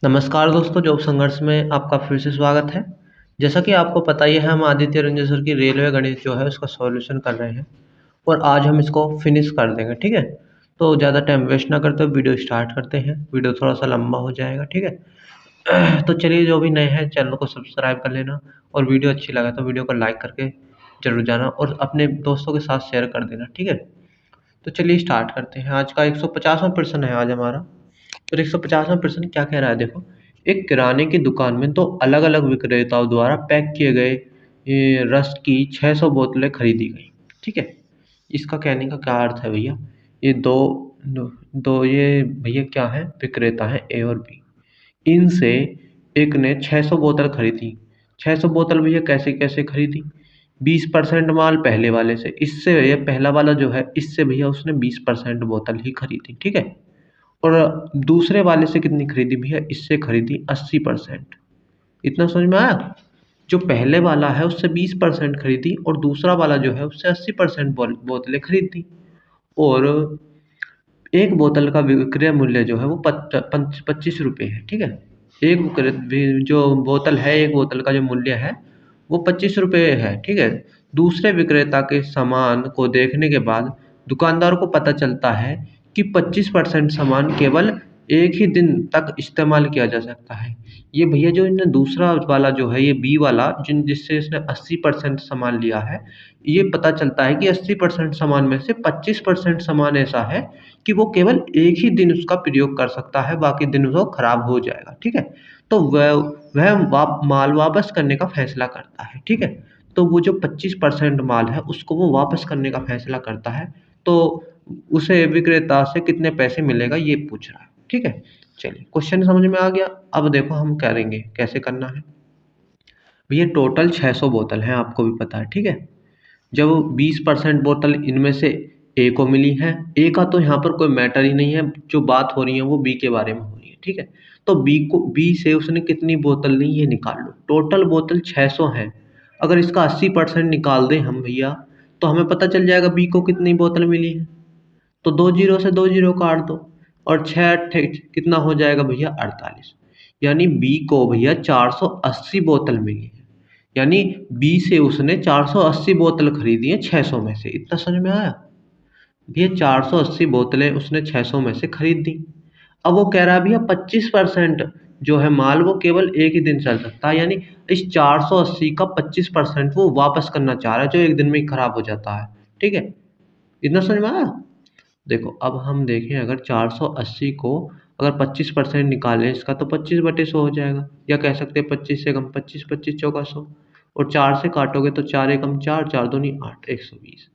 नमस्कार दोस्तों, जॉब संघर्ष में आपका फिर से स्वागत है। जैसा कि आपको पता ही है, हम आदित्य रंजन सर की रेलवे गणित जो है उसका सॉल्यूशन कर रहे हैं और आज हम इसको फिनिश कर देंगे। ठीक है, तो ज़्यादा टाइम वेस्ट ना करते हुए वीडियो स्टार्ट करते हैं। वीडियो थोड़ा सा लंबा हो जाएगा, ठीक है। तो चलिए, जो भी नए हैं चैनल को सब्सक्राइब कर लेना और वीडियो अच्छी लगा तो वीडियो को लाइक करके जरूर जाना और अपने दोस्तों के साथ शेयर कर देना। ठीक है, तो चलिए स्टार्ट करते हैं। आज का 150वां प्रश्न है आज हमारा। तो 150वां प्रश्न क्या कह रहा है, देखो। एक किराने की दुकान में दो अलग अलग विक्रेताओं द्वारा पैक किए गए रस की 600 बोतलें खरीदी गई। ठीक है, इसका कहने का क्या अर्थ है भैया। ये दो ये भैया क्या है, विक्रेता है ए और बी। इनसे एक ने 600 बोतल खरीदी। 600 बोतल भैया कैसे कैसे खरीदी? 20% माल पहले वाले से, इससे ये पहला वाला जो है इससे भैया उसने 20% बोतल ही खरीदी। ठीक है, और दूसरे वाले से कितनी खरीदी भैया? इससे खरीदी 80%। इतना समझ में आया? जो पहले वाला है उससे 20% खरीदी और दूसरा वाला जो है उससे 80% बोतलें खरीदी। और एक बोतल का विक्रय मूल्य जो है वो 25 रुपये है। ठीक है, जो बोतल है, एक बोतल का जो मूल्य है वो 25 रुपये है। ठीक है, दूसरे विक्रेता के सामान को देखने के बाद दुकानदार को पता चलता है कि 25% सामान केवल एक ही दिन तक इस्तेमाल किया जा सकता है। ये भैया जो इन्हें दूसरा वाला जो है, ये बी वाला जिससे इसने 80% सामान लिया है, ये पता चलता है कि 80% सामान में से 25% सामान ऐसा है कि वो केवल एक ही दिन उसका प्रयोग कर सकता है, बाकी दिन वो खराब हो जाएगा। ठीक है, तो वह माल वापस करने का फैसला करता है। ठीक है, तो वो जो 25% माल है उसको वो वापस करने का फैसला करता है। तो उसे विक्रेता से कितने पैसे मिलेगा ये पूछ रहा है। ठीक है, चलिए क्वेश्चन समझ में आ गया। अब देखो हम करेंगे कैसे करना है। भैया टोटल 600 बोतल है, आपको भी पता है। ठीक है, जब 20% बोतल इनमें से ए को मिली है, ए का तो यहाँ पर कोई मैटर ही नहीं है, जो बात हो रही है वो बी के बारे में हो रही है। ठीक है, तो बी से उसने कितनी बोतल ली ये निकाल लो। टोटल बोतल 600 है। अगर इसका 80% निकाल दें हम भैया, तो हमें पता चल जाएगा बी को कितनी बोतल मिली है। तो 2 जीरो से 2 जीरो काट दो और 6 कितना हो जाएगा भैया? 48। यानी बी को भैया 480 बोतल मिली है। यानी बी से उसने 480 बोतल खरीदी है 600 में से। इतना समझ में आया? भैया 480 बोतलें उसने 600 में से खरीद दी। अब वो कह रहा है भैया 25% जो है माल वो केवल एक ही दिन चल सकता है, यानी इस 480 का 25% वो वापस करना चाह रहा है, जो एक दिन में ही खराब हो जाता है। ठीक है, इतना समझ में आया? देखो अब हम देखें, अगर 480 को अगर 25% निकालें इसका, तो 25/100 हो जाएगा, या कह सकते हैं 25 से कम 25, 25 चौका 100, और 4 से काटोगे तो 4 एकम 4, 4 दूनी 8, 120।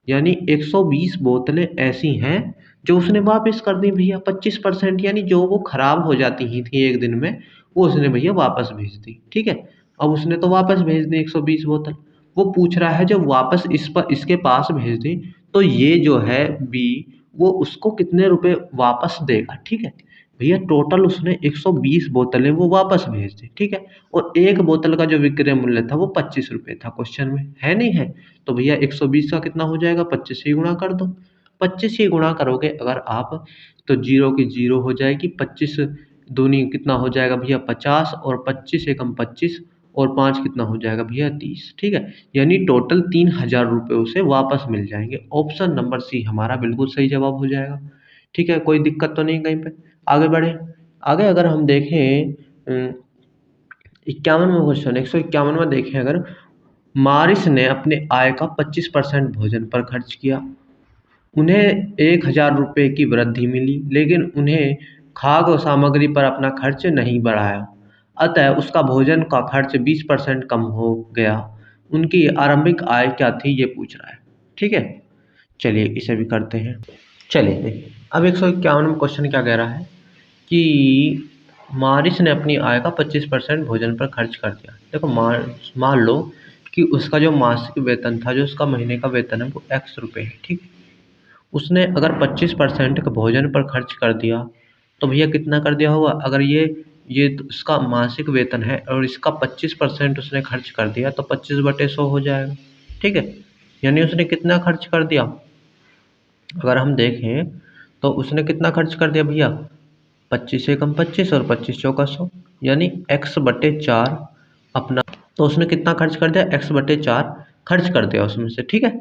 यानी 120 बोतलें ऐसी हैं जो उसने वापस कर दी भैया 25%, यानी जो वो खराब हो जाती ही थी एक दिन में, वो उसने भैया वापस भेज दी। ठीक है, अब उसने तो वापस भेज दी 120 बोतल। वो पूछ रहा है जब वापस इसके पास भेज दी, तो ये जो है बी, वो उसको कितने रुपए वापस देगा। ठीक है भैया, टोटल उसने 120 बोतलें वो वापस भेज दी। ठीक है, और एक बोतल का जो विक्रय मूल्य था वो 25 रुपये था, क्वेश्चन में है नहीं है। तो भैया 120 का कितना हो जाएगा? 25 ही गुणा कर दो। 25 ही गुणा करोगे अगर आप, तो जीरो की जीरो हो जाएगी। 25 दूनी कितना हो जाएगा भैया? 50, और 25 एकम 25, और 5 कितना हो जाएगा भैया? 30। ठीक है, यानी टोटल 3000 रुपये उसे वापस मिल जाएंगे। ऑप्शन नंबर सी हमारा बिल्कुल सही जवाब हो जाएगा। ठीक है, कोई दिक्कत तो नहीं कहीं पे? आगे बढ़े। आगे अगर हम देखें 51वां क्वेश्चन, 151वां देखें अगर। मारिस ने अपने आय का 25% भोजन पर खर्च किया। उन्हें 1000 रुपये की वृद्धि मिली, लेकिन उन्हें खाद्य सामग्री पर अपना खर्च नहीं बढ़ाया। अतः उसका भोजन का खर्च 20% कम हो गया। उनकी आरंभिक आय क्या थी ये पूछ रहा है। ठीक है, चलिए इसे भी करते हैं। चलिए देखिए, अब 151वां क्वेश्चन क्या कह रहा है कि मारिस ने अपनी आय का 25% भोजन पर खर्च कर दिया। देखो मान लो कि उसका जो मासिक वेतन था, जो उसका महीने का वेतन है वो x रुपये है। ठीक, उसने अगर 25% का भोजन पर खर्च कर दिया, तो भैया कितना कर दिया होगा? अगर ये तो उसका मासिक वेतन है और इसका 25% उसने खर्च कर दिया, तो 25/100 हो जाएगा। ठीक है, यानी उसने कितना खर्च कर दिया? अगर हम देखें तो उसने कितना खर्च कर दिया भैया? 25 एकम 25 और 25 चौका 100, यानी x/4 अपना। तो उसने कितना खर्च कर दिया, x/4 खर्च कर दिया उसमें से, ठीक है,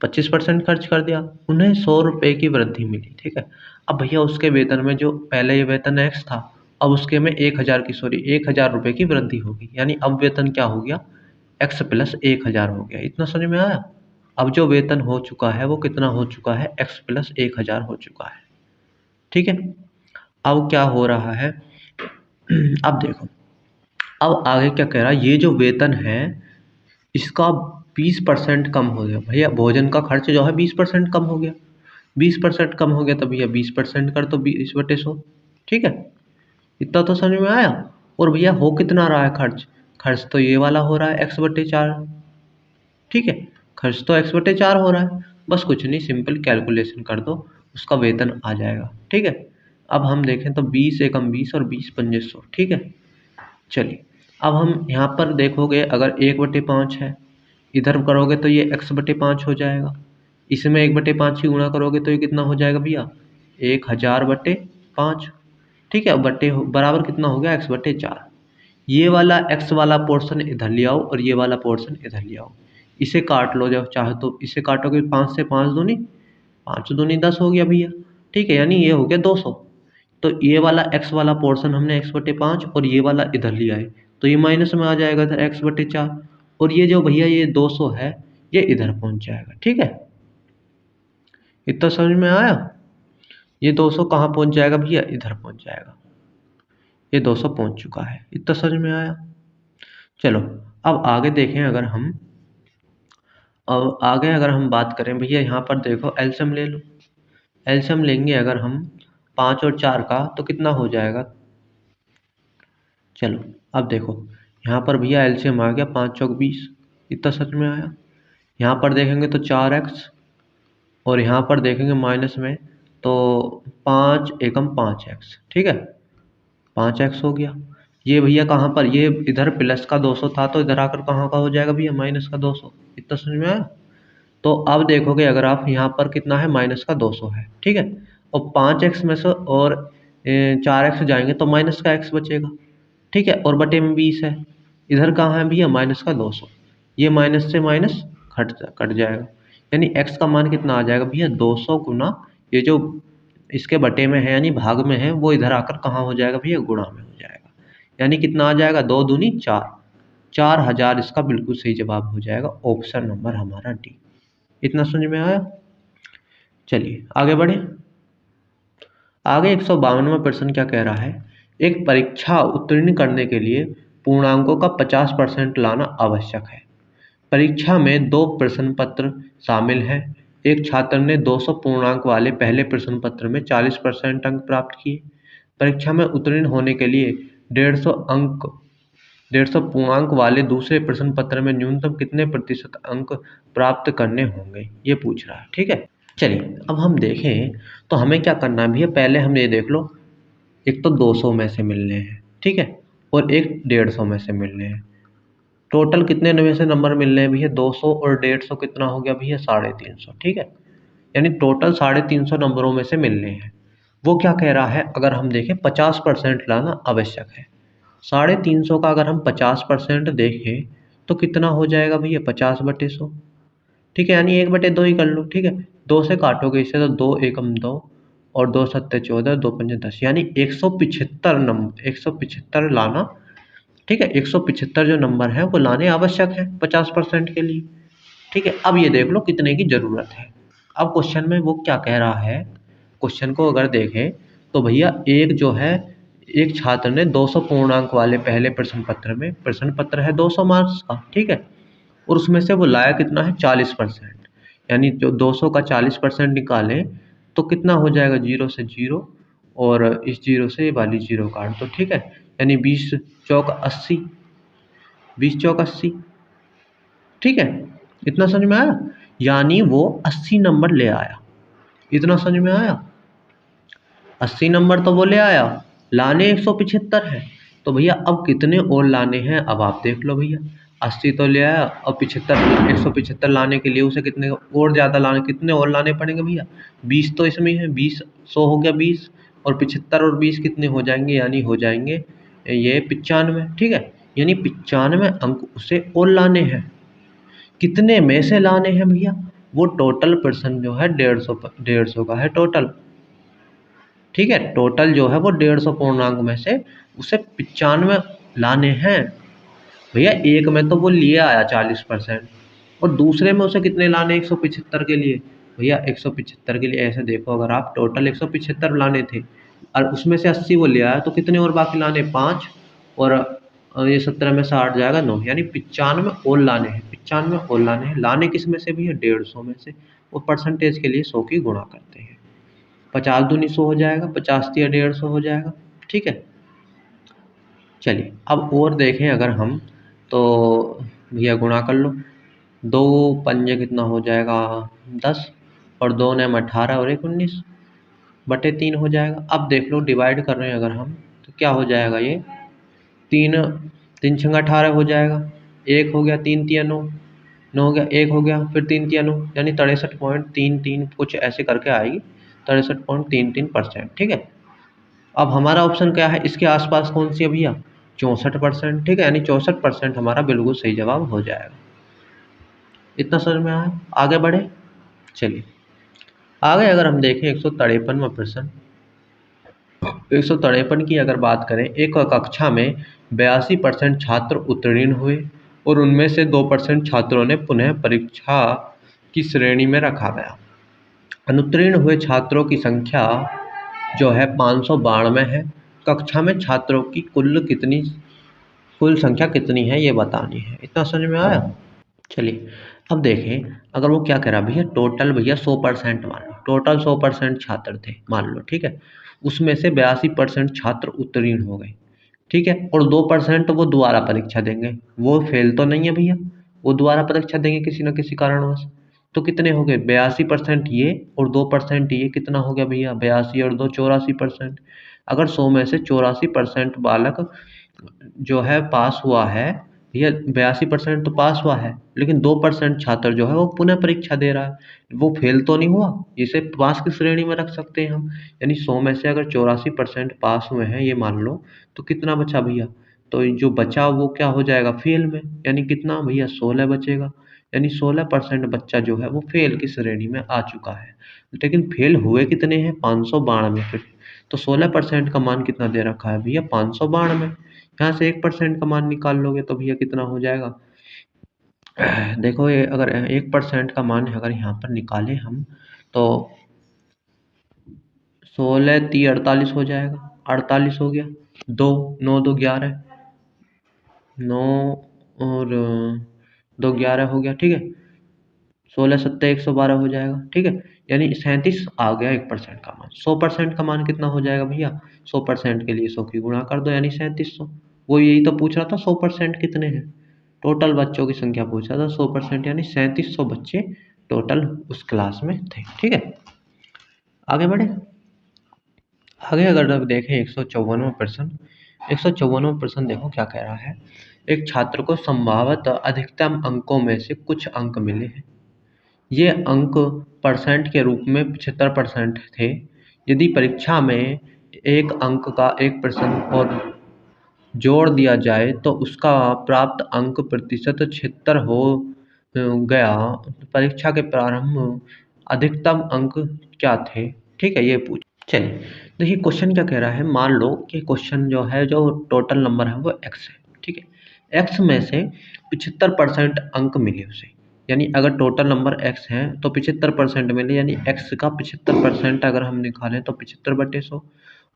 25% खर्च कर दिया, उन्हें 100 रुपये की वृद्धि मिली, ठीक है। अब भैया उसके वेतन में जो पहले ये वेतन x था, अब उसके में 1000 रुपये की वृद्धि होगी, यानी अब वेतन क्या हो गया, x + 1000 हो गया। इतना समझ में आया। अब जो वेतन हो चुका है वो कितना हो चुका है, x + 1000 हो चुका है, ठीक है। अब क्या हो रहा है, अब देखो, अब आगे क्या कह रहा है, ये जो वेतन है इसका 20% कम हो गया। भैया भोजन का खर्च जो है 20% कम हो गया, 20% कम हो गया, तो भैया 20% कर तो 20/100, ठीक है। इतना तो समझ में आया। और भैया हो कितना रहा है खर्च, खर्च तो ये वाला हो रहा है x/4, ठीक है, खर्च तो x/4 हो रहा है। बस कुछ नहीं, सिंपल कैलकुलेशन कर दो, उसका वेतन आ जाएगा, ठीक है। अब हम देखें तो 20 एकम 20 और 20×5 100, ठीक है। चलिए, अब हम यहाँ पर देखोगे, अगर 1/5 है, इधर करोगे तो ये x/5 हो जाएगा, इसमें 1/5 की गुणा करोगे तो ये कितना हो जाएगा भैया, 1000/5, ठीक है, बटे बराबर कितना हो गया, x/4। ये वाला x वाला पोर्शन इधर ले आओ और ये वाला पोर्शन इधर ले आओ, इसे काट लो जब चाहे तो, इसे काटोगे 5 से 5 दूनी 5 दूनी 10 हो गया भैया, ठीक है, यानी ये हो गया 200। तो ये वाला x वाला पोर्शन हमने x/5 और ये वाला इधर लिया है, तो ये माइनस में आ जाएगा इधर x/4, और ये जो भैया ये 200 है ये इधर पहुंच जाएगा, ठीक है। इतना समझ में आया। ये 200 कहाँ पहुंच जाएगा भैया, इधर पहुंच जाएगा, ये 200 पहुंच चुका है। इतना समझ में आया। चलो, अब आगे देखें, अगर हम बात करें भैया, यहाँ पर देखो एलसीएम ले लो। एलसीएम लेंगे अगर हम 5 और 4 का, तो कितना हो जाएगा। चलो, अब देखो, यहाँ पर भैया एलसीएम आ गया 5 चौक 20, इतना सच में आया। यहाँ पर देखेंगे तो 4x, और यहाँ पर देखेंगे माइनस में तो 5 एकम 5x, ठीक है, 5x हो गया। ये भैया कहाँ पर, ये इधर प्लस का 200 था, तो इधर आकर कहाँ का हो जाएगा भैया, माइनस का 200। इतना समझ में आया। तो अब देखोगे, अगर आप यहाँ पर कितना है, माइनस का 200 है, ठीक है, और 5x में से और 4x जाएंगे तो माइनस का x बचेगा, ठीक है, और बटे में 20 है, इधर कहाँ है भैया, माइनस का 200, ये माइनस से माइनस कट जाएगा, यानी x का मान कितना आ जाएगा भैया, 200 गुना ये जो इसके बटे में है यानी भाग में है, वो इधर आकर कहाँ हो जाएगा भैया, गुणा में हो जाएगा, यानी कितना आ जाएगा, 2 दूनी 4, 4000 इसका बिल्कुल सही जवाब हो जाएगा, ऑप्शन नंबर हमारा डी। इतना समझ में आया। चलिए आगे बढ़े। आगे 152वां प्रश्न क्या कह रहा है, एक परीक्षा उत्तीर्ण करने के लिए पूर्णांकों का 50% लाना आवश्यक है। परीक्षा में 2 प्रश्न पत्र शामिल हैं। एक छात्र ने 200 पूर्णांक वाले पहले प्रश्न पत्र में 40% अंक प्राप्त किए। परीक्षा में उत्तीर्ण होने के लिए 150 पूर्णांक वाले दूसरे प्रश्न पत्र में न्यूनतम कितने प्रतिशत अंक प्राप्त करने होंगे, ये पूछ रहा है, ठीक है। चलिए, अब हम देखें तो हमें क्या करना है भैया, पहले हम ये देख लो, एक तो 200 में से मिलने हैं, ठीक है, और एक 150 में से मिलने हैं। टोटल कितने में से नंबर मिलने हैं भैया, 200 और 150 कितना हो गया भैया, 350, ठीक है, यानी टोटल 350 नंबरों में से मिलने हैं। वो क्या कह रहा है, अगर हम देखें 50% लाना आवश्यक है। 350 का अगर हम 50% देखें तो कितना हो जाएगा भैया, 50/100, ठीक है, यानी 1/2 ही कर लो, ठीक है, 2 से काटोगे इसे तो 2 एकम 2 और 2 सत्ते 14, 2 पंजे 10, यानी 175 नंबर, 175 लाना, ठीक है, 175 जो नंबर है वो लाने आवश्यक है 50% के लिए, ठीक है। अब ये देख लो कितने की जरूरत है। अब क्वेश्चन में वो क्या कह रहा है, क्वेश्चन को अगर देखें तो भैया एक जो है, एक छात्र ने 200 पूर्णांक वाले पहले प्रश्न पत्र में, प्रश्न पत्र है 200 मार्क्स का, ठीक है, और उसमें से वो लाया कितना है, 40%, यानी जो 200 का 40% निकालें तो कितना हो जाएगा, 0 से 0, और इस 0 से ये वाली 0 काट दो, ठीक है, यानी 20 चौक 80, 20 चौक 80, ठीक है। इतना समझ में आया, यानी वो 80 नंबर ले आया। इतना समझ में आया, 80 नंबर तो वो ले आया, लाने 175 है, तो भैया अब कितने और लाने हैं, अब आप देख लो भैया, 80 तो ले आया, और 75, 175 लाने के लिए उसे कितने और ज़्यादा लाने, कितने और लाने पड़ेंगे भैया, 20 तो इसमें है, 20 100 हो गया 20, और 75 और 20 कितने हो जाएंगे, यानी हो जाएंगे ये 95, ठीक है। यानी 95 अंक उसे और लाने हैं। कितने में से लाने हैं भैया, वो टोटल पर्सन जो है 150 का है टोटल, ठीक है। टोटल जो है वो 150 पूर्णांक में से उसे 95 लाने हैं भैया। एक में तो वो लिए आया 40%, और दूसरे में उसे कितने लाने 175 के लिए भैया। 175 के लिए ऐसे देखो, अगर आप टोटल 175 लाने थे और उसमें से 80 वो ले आया, तो कितने और बाकी लाने 5, और ये 17 में से 8 जाएगा 9, यानी 95 और लाने हैं। 95 और लाने हैं, लाने किस में से भैया, 150 में से। और परसेंटेज के लिए 100 की गुणा करते हैं, 50 दूनी 100 हो जाएगा, 50 तिया 150 हो जाएगा, ठीक है। चलिए अब और देखें अगर हम, तो भैया गुणा कर लो, 2 पंजे कितना हो जाएगा 10, और 2 नेम 18 और 1 19 बटे 3 हो जाएगा। अब देख लो डिवाइड कर रहे हैं अगर हम, तो क्या हो जाएगा, ये 3 3 छंगा 18 हो जाएगा, 1 हो गया, 3 तिया 9, 9 हो गया, 1 हो गया, फिर 3 तिया 9, यानी 63.33 कुछ ऐसे करके आएगी, 63.33%, ठीक है। अब हमारा ऑप्शन क्या है, इसके आसपास कौन सी है भैया, 64%, ठीक है। यानी 64% हमारा बिल्कुल सही जवाब हो जाएगा। इतना समझ में आया, आगे बढ़े। चलिए आगे अगर हम देखें 153वां प्रश्न, 153 की अगर बात करें, एक कक्षा में 82% छात्र उत्तीर्ण हुए और उनमें से 2% छात्रों ने पुनः परीक्षा की श्रेणी में रखा गया। अनुत्तीर्ण हुए छात्रों की संख्या जो है 592 है। कक्षा में छात्रों की कुल संख्या कितनी है ये बतानी है। इतना समझ में आया। चलिए अब देखें, अगर वो क्या कह रहा है भैया, टोटल भैया 100% मान लो, टोटल 100% छात्र थे मान लो, ठीक है। उसमें से 82% छात्र उत्तीर्ण हो गए, ठीक है, और 2% वो दोबारा परीक्षा देंगे। वो फेल तो नहीं है भैया, वो दोबारा परीक्षा देंगे किसी न किसी कारणवश। तो कितने हो गए, 82% ये और 2% ये, कितना हो गया भैया, 82 और 2 84%। अगर 100 में से 84% बालक जो है पास हुआ है, ये 82% तो पास हुआ है, लेकिन 2% छात्र जो है वो पुनः परीक्षा दे रहा है, वो फेल तो नहीं हुआ, इसे पास की श्रेणी में रख सकते हैं हम। यानी 100 में से अगर 84% पास हुए हैं ये मान लो, तो कितना बचा भैया, तो ये जो बचा वो क्या हो जाएगा, फेल में, यानी कितना भैया 16 बचेगा। यानी 16% बच्चा जो है वो फेल की श्रेणी में आ चुका है। लेकिन फेल हुए कितने हैं, 592 फिर, तो 16% का मान कितना दे रखा है भैया, 592। यहाँ से 1% का मान निकाल लोगे तो भैया कितना हो जाएगा, देखो ये अगर 1% का मान अगर यहाँ पर निकालें हम, तो 16 × 48 हो जाएगा, 48 हो गया, 2 9 2 11, 9 और 2 11 हो गया, ठीक है। 16 7 112 हो जाएगा, ठीक है। यानी 37 आ गया 1% का मान। 100% का मान कितना हो जाएगा भैया, 100% के लिए 100 की गुणा कर दो, यानी 3700। वो यही तो पूछ रहा था, 100% कितने हैं, टोटल बच्चों की संख्या पूछ रहा था 100%, यानी 3700 बच्चे टोटल उस क्लास में थे, ठीक है। आगे बढ़े, आगे अगर आप देखें 154वां प्रश्न, 154वां प्रश्न देखो क्या कह रहा है। एक छात्र को संभावतः अधिकतम अंकों में से कुछ अंक मिले हैं। ये अंक परसेंट के रूप में 75% थे। यदि परीक्षा में एक अंक का एक प्रश्न और जोड़ दिया जाए तो उसका प्राप्त अंक प्रतिशत 76 हो गया, परीक्षा के प्रारंभ अधिकतम अंक क्या थे, ठीक है, ये पूछ। चलिए देखिए क्वेश्चन क्या कह रहा है, मान लो कि क्वेश्चन जो है, जो टोटल नंबर है वो x है, ठीक है। x में से 75% अंक मिले उसे, यानी अगर टोटल नंबर x है तो 75% मिले, यानी x का 75% अगर हम निकालें तो 75/100,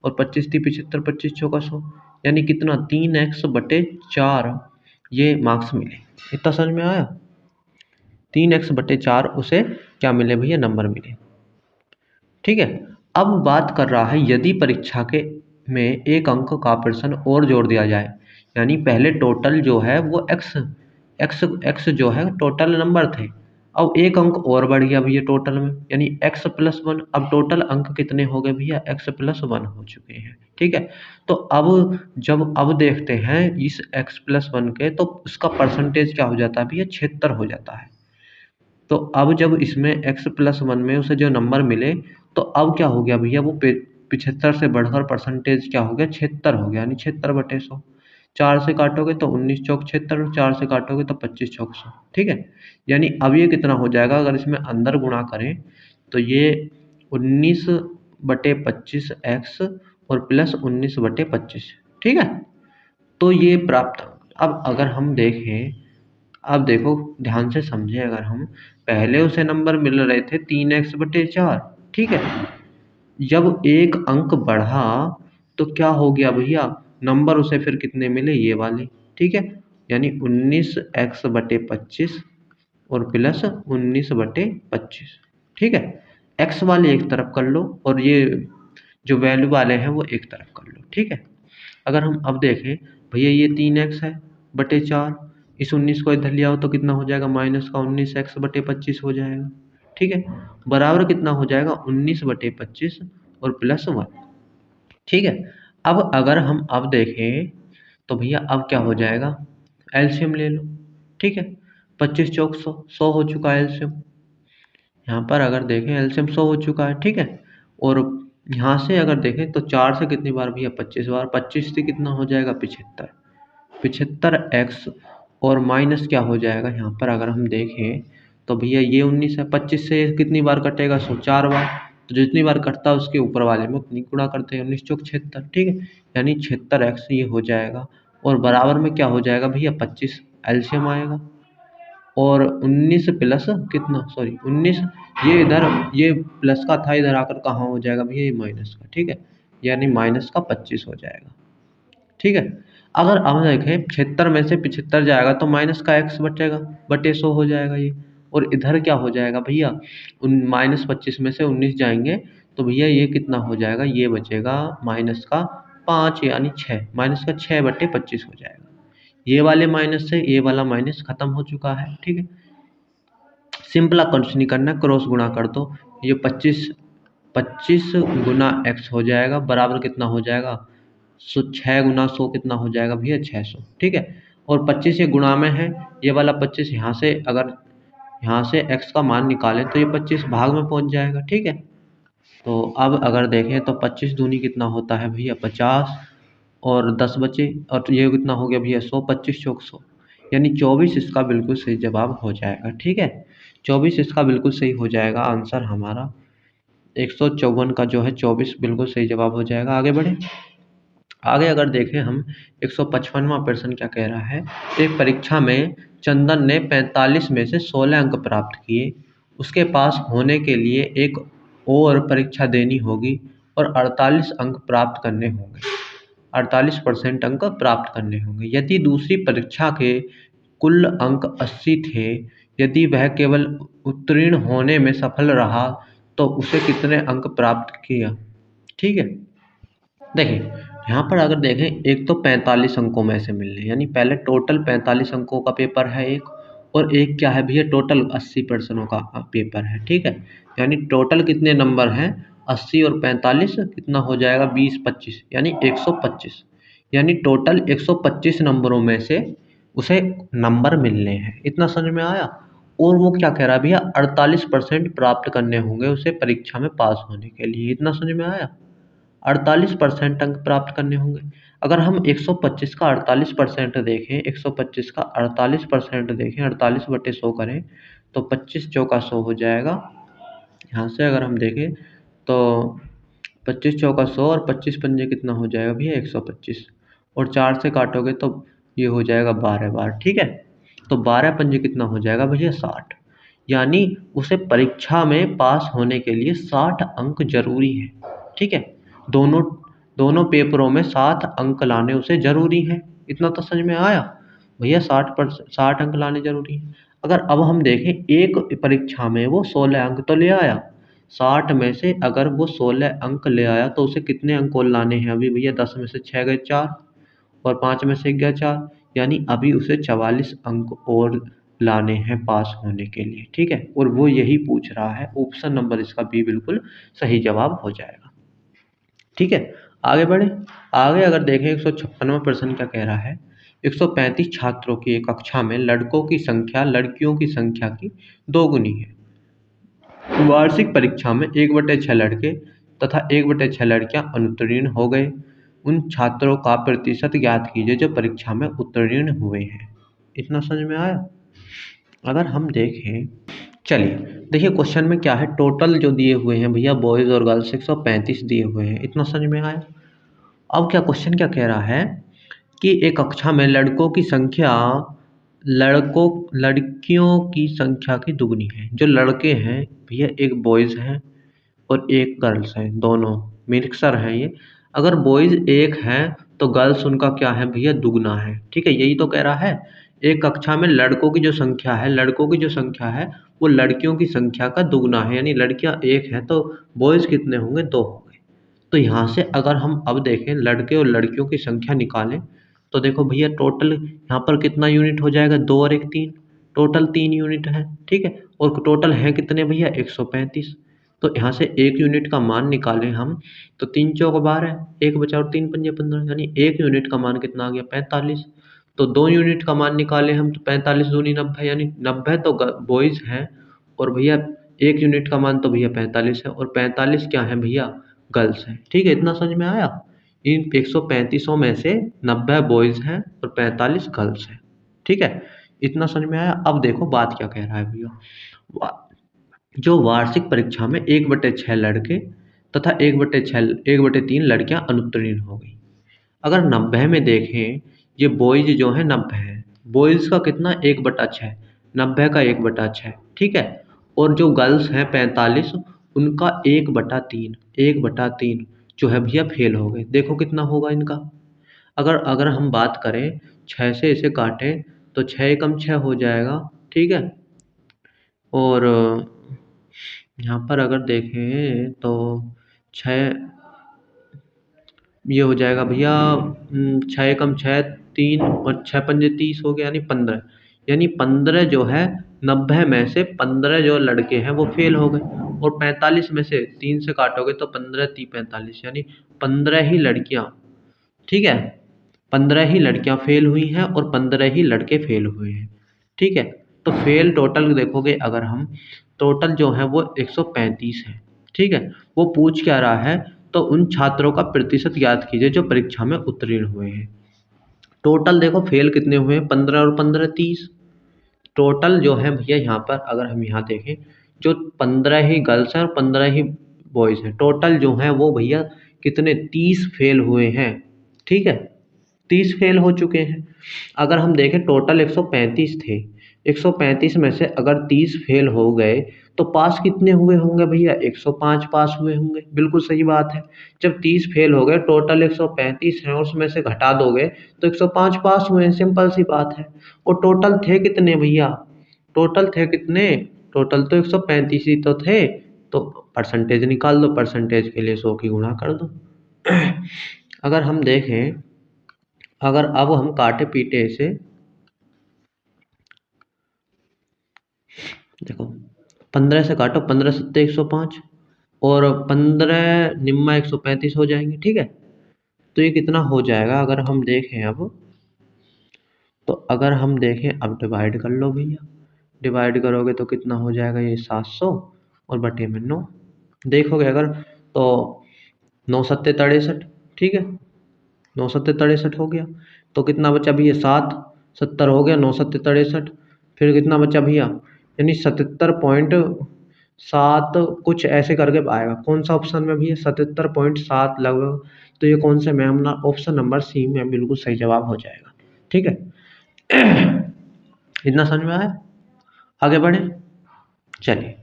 और 25 × 75 25 चौका 100, यानी कितना 3x/4 ये मार्क्स मिले। इतना समझ में आया, 3x/4 उसे क्या मिले भैया, नंबर मिले, ठीक है। अब बात कर रहा है यदि परीक्षा के में एक अंक का प्रश्न और जोड़ दिया जाए, यानी पहले टोटल जो है वो x जो है टोटल नंबर थे, अब एक अंक और बढ़ गया भैया टोटल में, यानी x+1। अब टोटल अंक कितने हो गए भैया, x+1 हो चुके हैं, ठीक है। तो अब देखते हैं इस x+1 के, तो उसका परसेंटेज क्या हो जाता है भैया, 76 हो जाता है। तो अब जब इसमें x+1 में उसे जो नंबर मिले, तो अब क्या हो गया भैया, वो 75 से बढ़कर परसेंटेज क्या हो गया 76 हो गया, यानी 76/100। 4 से काटोगे तो 19 चौक 76, 4 से काटोगे तो 25 चौक 100। ठीक है, यानी अब ये कितना हो जाएगा, अगर इसमें अंदर गुणा करें तो ये 19/25 एक्स और प्लस 19/25। ठीक है, तो ये प्राप्त। अब अगर हम देखें, अब देखो ध्यान से समझें, अगर हम पहले उसे नंबर मिल रहे थे 3x/4। ठीक है, जब एक अंक बढ़ा तो क्या हो गया भैया, नंबर उसे फिर कितने मिले, ये वाले। ठीक है, यानी 19x/25 और प्लस 19/25। ठीक है, x वाले एक तरफ कर लो और ये जो वैल्यू वाले हैं वो एक तरफ कर लो। ठीक है, अगर हम अब देखें भैया, ये 3x है बटे 4, इस 19 को इधर लिया हो तो कितना हो जाएगा, माइनस का 19x/25 हो जाएगा। ठीक है, बराबर कितना हो जाएगा, 19/25 और प्लस 1। ठीक है, अब अगर हम अब देखें तो भैया अब क्या हो जाएगा, एलसीएम ले लो। ठीक है, 25 चौक 100, 100 हो चुका है एलसीएम। यहाँ पर अगर देखें एलसीएम 100 हो चुका है। ठीक है, और यहाँ से अगर देखें तो 4 से कितनी बार भैया, 25 बार। 25 से कितना हो जाएगा, 75। 75x और माइनस क्या हो जाएगा, यहाँ पर अगर हम देखें तो भैया ये 19 है, 25 से कितनी बार कटेगा, 100 4 बार। तो जितनी बार कटता है उसके ऊपर वाले में उतनी गुणा करते हैं, 19 चौक 76। ठीक है, यानी 76x ये हो जाएगा, और बराबर में क्या हो जाएगा भैया, 25 एलसीएम आएगा, और 19 प्लस कितना, सॉरी 19, ये इधर ये प्लस का था, इधर आकर कहाँ हो जाएगा भैया, ये माइनस का। ठीक है, यानी माइनस का 25 हो जाएगा। ठीक है, अगर अब देखें 76 में से 75 जाएगा तो माइनस का x बचेगा, बटे 100 हो जाएगा ये। और इधर क्या हो जाएगा भैया, -25 में से 19 जाएंगे तो भैया ये कितना हो जाएगा, ये बचेगा माइनस का 5 यानी 6, माइनस का 6/25 हो जाएगा। ये वाले माइनस से ये वाला माइनस खत्म हो चुका है। ठीक है, सिंपल कुछ नहीं करना, क्रॉस गुणा कर दो। ये 25 गुना x हो जाएगा, बराबर कितना हो जाएगा, 6 गुना 100 कितना हो जाएगा भैया, 600। ठीक है, और 25 ये गुणा में है, ये वाला 25 यहाँ से, अगर यहाँ से x का मान निकालें तो ये 25 भाग में पहुँच जाएगा। ठीक है, तो अब अगर देखें तो 25 दूनी कितना होता है भैया, 50, और 10 बचे, और ये कितना हो गया भैया, 100, 25 चौक 100, यानी 24 इसका बिल्कुल सही जवाब हो जाएगा। ठीक है, 24 इसका बिल्कुल सही हो जाएगा आंसर हमारा। 154 का जो है 24 बिल्कुल सही जवाब हो जाएगा। आगे बढ़े, आगे अगर देखें हम 155वां प्रश्न क्या कह रहा है, एक परीक्षा में चंदन ने 45 में से 16 अंक प्राप्त किए, उसके पास होने के लिए एक और परीक्षा देनी होगी और 48 अंक प्राप्त करने होंगे, 48% अंक प्राप्त करने होंगे। यदि दूसरी परीक्षा के कुल अंक 80 थे, यदि वह केवल उत्तीर्ण होने में सफल रहा तो उसे कितने अंक प्राप्त किया। ठीक है, देखिए यहाँ पर अगर देखें, एक तो 45 अंकों में से मिल रहे, यानी पहले टोटल 45 अंकों का पेपर है एक, और एक क्या है भैया, टोटल 80 प्रश्नों का पेपर है। ठीक है, यानी टोटल कितने नंबर हैं, 80 और 45 कितना हो जाएगा, 20 25, यानी 125, यानी टोटल 125 नंबरों में से उसे नंबर मिलने हैं। इतना समझ में आया, और वो क्या कह रहा है भैया, 48% प्राप्त करने होंगे उसे परीक्षा में पास होने के लिए। इतना समझ में आया, 48% अंक प्राप्त करने होंगे। अगर हम 125 का 48% देखें, 125 का 48% देखें, 48/100 करें तो 25 चौका 100 हो जाएगा। यहाँ से अगर हम देखें तो 25 चौका 100 और 25 पंजे कितना हो जाएगा भैया, 125, और 4 से काटोगे तो ये हो जाएगा 12 बार। ठीक है, तो 12 पंजे कितना हो जाएगा भैया, 60, यानी उसे परीक्षा में पास होने के लिए 60 अंक जरूरी है। ठीक है, दोनों दोनों पेपरों में 60 अंक लाने उसे जरूरी है। इतना तो समझ में आया भैया, 60 अंक लाने जरूरी है। अगर अब हम देखें, एक परीक्षा में वो 16 अंक तो ले आया, 60 में से अगर वो 16 अंक ले आया तो उसे कितने अंक और लाने हैं अभी भैया, 10 में से 6 गए 4, और 5 में से 1 गया 4, यानी अभी उसे 44 अंक और लाने हैं पास होने के लिए। ठीक है, और वो यही पूछ रहा है, ऑप्शन नंबर इसका बी बिल्कुल सही जवाब हो जाएगा। ठीक है, आगे बढ़े, आगे अगर देखें 156वां प्रश्न क्या कह रहा है, 135 छात्रों की एक कक्षा में लड़कों की संख्या लड़कियों की संख्या की 2 गुनी है। वार्षिक परीक्षा में 1/6 लड़के तथा 1/6 लड़कियां अनुत्तीर्ण हो गए। उन छात्रों का प्रतिशत ज्ञात कीजिए जो परीक्षा में उत्तीर्ण हुए हैं। इतना समझ में आया? अगर हम देखें, चलिए देखिए क्वेश्चन में क्या है, टोटल जो दिए हुए हैं भैया बॉयज़ और गर्ल्स 135 दिए हुए हैं। इतना समझ में आया? अब क्या क्वेश्चन क्या कह रहा है कि एक कक्षा में लड़कों की संख्या लड़कियों की संख्या की दुगनी है। जो लड़के हैं भैया, एक बॉयज़ हैं और एक गर्ल्स है, दोनों मिक्सर हैं ये। अगर बॉयज़ एक हैं तो गर्ल्स उनका क्या है भैया, दुगना है। ठीक है, यही तो कह रहा है। एक कक्षा में लड़कों की जो संख्या है, वो लड़कियों की संख्या का दुगना है, यानी लड़कियां एक है तो बॉयज़ कितने होंगे, 2 होंगे। तो यहाँ से अगर हम अब देखें लड़के और लड़कियों की संख्या निकालें तो देखो भैया टोटल यहाँ पर कितना यूनिट हो जाएगा, 2 और 1 3, टोटल 3 यूनिट है। ठीक है, और टोटल हैं कितने भैया, 135। तो यहाँ से 1 यूनिट का मान निकालें हम तो 3 चौक 12, 1 बचा और 3 पंजे 15, यानी 1 यूनिट का मान कितना आ गया, 45। तो 2 यूनिट का मान निकालें हम तो 45 दूनी 90, यानी 90 तो बॉयज़ हैं और भैया 1 यूनिट का मान तो भैया 45 है और 45 क्या है भैया, गर्ल्स हैं। ठीक है, इतना समझ में आया? इन 135 में से 90 बॉयज़ हैं और 45 गर्ल्स हैं। ठीक है, इतना समझ में आया? अब देखो बात क्या कह रहा है भैया, जो वार्षिक परीक्षा में 1/6 लड़के तथा 1/3 लड़कियां अनुत्तीर्ण हो गई। अगर 90 में देखें, ये बॉयज़ जो है 90 है, बॉयज़ का कितना, 1/6, 90 का 1/6। ठीक है, और जो गर्ल्स हैं 45, उनका 1/3, 1/3 जो है भैया फेल हो गए। देखो कितना होगा इनका। अगर अगर हम बात करें 6 से इसे काटें तो 6 एकम 6 हो जाएगा। ठीक है, और यहाँ पर अगर देखें तो 6 ये हो जाएगा भैया, 6 एकम 6, 3 और 6 पंजे 30 हो गया, यानी 15। यानी 15 जो है 90 में से 15 जो लड़के हैं वो फेल हो गए और 45 में से 3 से काटोगे तो 15 3 45, यानी 15 ही लड़कियां, ठीक है, 15 ही लड़कियां फेल हुई हैं और 15 ही लड़के फेल हुए हैं। ठीक है, तो फेल टोटल देखोगे अगर हम, टोटल जो है वो 135 है। ठीक है, वो पूछ क्या रहा है, तो उन छात्रों का प्रतिशत ज्ञात कीजिए जो परीक्षा में उत्तीर्ण हुए हैं। टोटल देखो फेल कितने हुए हैं, 15 और 15 30। टोटल जो है भैया यहाँ पर अगर हम यहाँ देखें, जो 15 ही गर्ल्स हैं और 15 ही बॉयज़ हैं, टोटल जो हैं वो भैया कितने, 30 फेल हुए हैं। ठीक है, 30 फेल हो चुके हैं। अगर हम देखें टोटल 135 थे, 135 में से अगर 30 फेल हो गए तो पास कितने हुए होंगे भैया, 105 पास हुए होंगे। बिल्कुल सही बात है, जब 30 फेल हो गए, टोटल 135 है, उसमें से घटा दोगे तो 105 पास हुए हैं, सिंपल सी बात है। और टोटल थे कितने भैया, टोटल थे कितने, टोटल तो 135 ही तो थे। तो परसेंटेज निकाल दो, परसेंटेज के लिए 100 की गुणा कर दो। अगर हम देखें, अगर अब हम काटे पीटे इसे, देखो 15 से काटो, 15 सत्ते 105 और 15 निम्मा 135 हो जाएंगे। ठीक है, तो ये कितना हो जाएगा अगर हम देखें अब, तो अगर हम देखें अब डिवाइड कर लो भैया, डिवाइड करोगे तो कितना हो जाएगा, ये 700 और बटे में 9 देखोगे अगर, तो 9 सत्ते 63। ठीक है, 9 सत्ते 63 हो गया, तो कितना बचा भैया, 7 70 हो गया, 9 सत्ते 63, फिर कितना बचा भैया, यानी 77.7 कुछ ऐसे करके आएगा। कौन सा ऑप्शन में भैया, 77.7 लगभग। तो ये कौन से में, अपना ऑप्शन नंबर सी में बिल्कुल सही जवाब हो जाएगा। ठीक है, इतना समझ में आया? आगे बढ़े, चलिए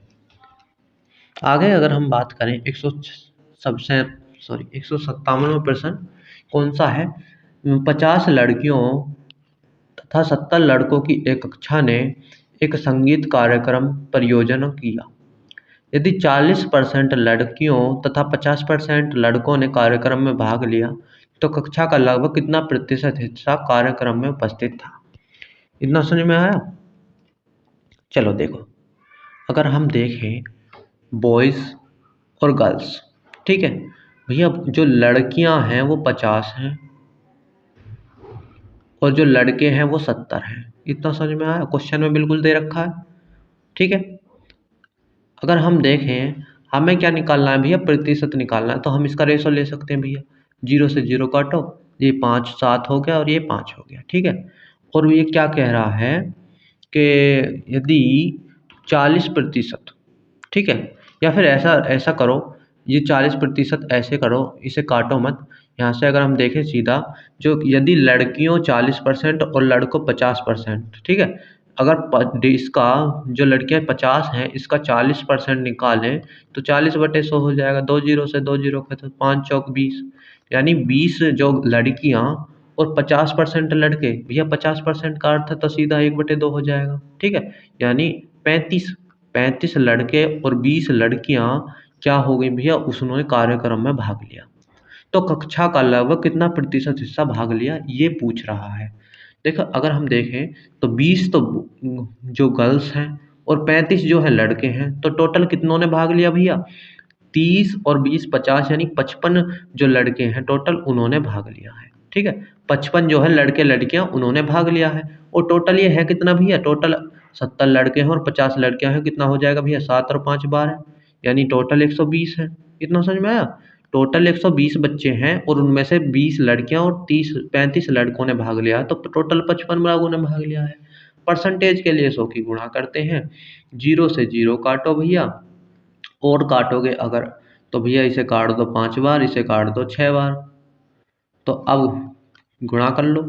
आगे अगर हम बात करें 157वां प्रश्न कौन सा है, 50 लड़कियों तथा 70 लड़कों की एक कक्षा ने एक संगीत कार्यक्रम परियोजना किया। यदि 40% लड़कियों तथा 50% लड़कों ने कार्यक्रम में भाग लिया तो कक्षा का लगभग कितना प्रतिशत हिस्सा कार्यक्रम में उपस्थित था। इतना समझ में आया? चलो देखो, अगर हम देखें बॉयज़ और गर्ल्स, ठीक है भैया, जो लड़कियां हैं वो 50 हैं और जो लड़के हैं वो 70 हैं। इतना समझ में आया? क्वेश्चन में बिल्कुल दे रखा है। ठीक है, अगर हम देखें हमें क्या निकालना है भैया, प्रतिशत निकालना है। तो हम इसका रेशो ले सकते हैं भैया, 0 से 0 काटो, ये 5 7 हो गया और ये 5 हो गया, ठीक है। और ये क्या कह रहा है कि यदि 40%, ठीक है, या फिर ऐसा ऐसा करो, ये 40% ऐसे करो, इसे काटो मत। यहाँ से अगर हम देखें सीधा, जो यदि लड़कियों 40% और लड़कों 50%, ठीक है, अगर इसका जो लड़कियां 50 हैं इसका 40% निकालें तो 40/100 हो जाएगा। 2 जीरो से 2 जीरो खत्म, 5 चौक 20, यानी 20 जो लड़कियां और 50% लड़के, भैया 50% का अर्थ है तो सीधा 1/2 हो जाएगा, ठीक है। यानी 35 लड़के और 20 लड़कियां क्या हो गई भैया, उसने कार्यक्रम में भाग लिया। तो कक्षा का लगभग कितना प्रतिशत हिस्सा भाग लिया, ये पूछ रहा है। देखो अगर हम देखें तो 20 तो जो गर्ल्स हैं और 35 जो है लड़के हैं, तो टोटल कितनों ने भाग लिया भैया, 30 और 20 50, यानी 55 जो लड़के हैं टोटल उन्होंने भाग लिया है, ठीक है। 55 जो है लड़के लड़कियां उन्होंने भाग लिया है। और टोटल ये है कितना भैया, टोटल 70 लड़के हैं और 50 लड़कियां हैं, कितना हो जाएगा भैया, 7 और 5 12, यानी टोटल 120 है। इतना समझ में आया। टोटल 120 बच्चे हैं और उनमें से 20 लड़कियां और 35 लड़कों ने भाग लिया है, तो टोटल 55 लोगों ने भाग लिया है। परसेंटेज के लिए 100 की गुणा करते हैं, 0 से 0 काटो भैया, और काटोगे अगर तो भैया इसे काट दो 5 बार, इसे काट दो 6 बार। तो अब गुणा कर लो,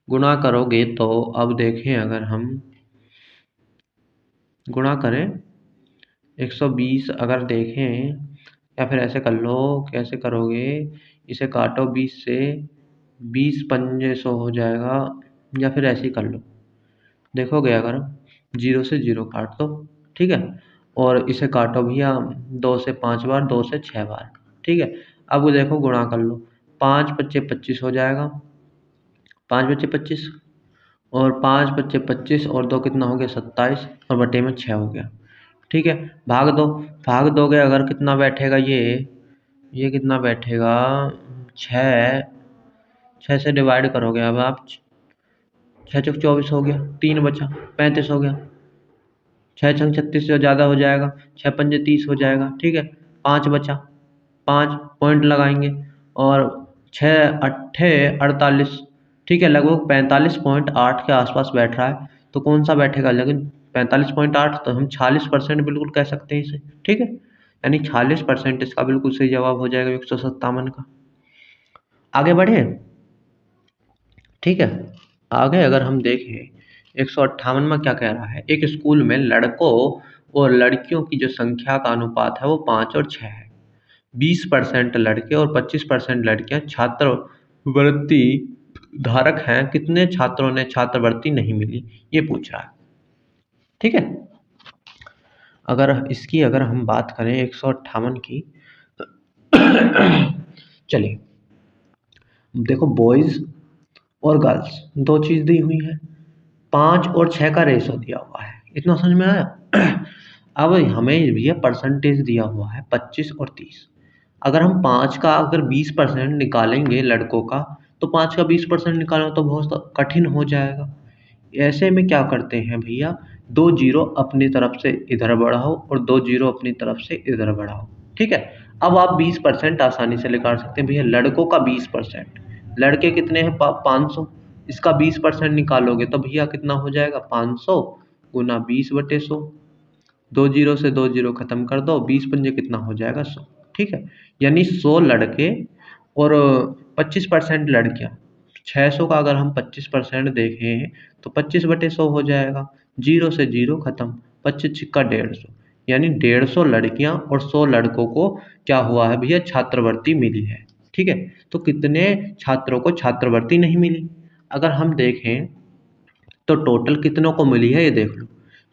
गुणा करोगे तो अब देखें अगर हम गुणा करें 120, अगर देखें, या फिर ऐसे कर लो, कैसे करोगे, इसे काटो 20 से, 20 पंजे 100 हो जाएगा, या फिर ऐसे ही कर लो। देखोगे अगर 0 से 0 काट दो, ठीक है, और इसे काटो भैया 2 से 5 बार, 2 से 6 बार, ठीक है। अब वो देखो गुणा कर लो, 5 पच्चे 25 हो जाएगा, 5 बच्चे 25, और 5 बच्चे 25 और 2 कितना हो गया 27, और बटे में 6 हो गया, ठीक है। भाग दो, भाग दोगे अगर कितना बैठेगा, ये कितना बैठेगा, 6, 6 से डिवाइड करोगे अब आप, 6 चौक 24 हो गया, 3 बचा 35 हो गया, 6 छंग 36 से ज़्यादा हो जाएगा, 6 पंजे 30 हो जाएगा, ठीक है। 5 बचा, 5 पॉइंट लगाएंगे, और 6 अट्ठे 48, ठीक है, लगभग 45.8 के आसपास बैठ रहा है। तो कौन सा बैठेगा, लेकिन 45.8, तो हम 46% बिल्कुल कह सकते हैं इसे, ठीक है। यानी 46% इसका बिल्कुल सही जवाब हो जाएगा 157 का। आगे बढ़े, ठीक है। आगे अगर हम देखें 158 में क्या कह रहा है, एक स्कूल में लड़कों और लड़कियों की जो संख्या का अनुपात है वो 5 और 6 है। 20% लड़के और 25% लड़कियां छात्रवृत्ति धारक हैं, कितने छात्रों ने छात्रवृत्ति नहीं मिली, ये पूछ रहा है, ठीक है। अगर हम बात करें 158 की, चलिए देखो, बॉयज और गर्ल्स दो चीज दी हुई है, 5 और 6 का रेशो दिया हुआ है, इतना समझ में आया। अब हमें ये परसेंटेज दिया हुआ है 25 और 30। अगर हम 5 का अगर 20% निकालेंगे लड़कों का, तो 5 का 20% निकालना तो बहुत कठिन हो जाएगा। ऐसे में क्या करते हैं भैया, 2 जीरो अपनी तरफ से इधर बढ़ाओ और 2 जीरो अपनी तरफ से इधर बढ़ाओ, ठीक है। अब आप 20% आसानी से निकाल सकते हैं भैया, लड़कों का 20%, लड़के कितने हैं 500, इसका 20% निकालोगे तो भैया कितना हो जाएगा, 500 गुना 20/100, 2 जीरो से 2 जीरो खत्म कर दो, 20 पंजे कितना हो जाएगा 100, ठीक है। यानी 100 लड़के और 25% लड़कियां, 600 का अगर हम 25% देखें तो 25/100 हो जाएगा, 0 से 0 खत्म, 25 छिक्का 150, यानी 150 लड़कियां और 100 लड़कों को क्या हुआ है भैया, छात्रवृत्ति मिली है, ठीक है। तो कितने छात्रों को छात्रवृत्ति नहीं मिली, अगर हम देखें तो टोटल कितनों को मिली है, ये देख लो,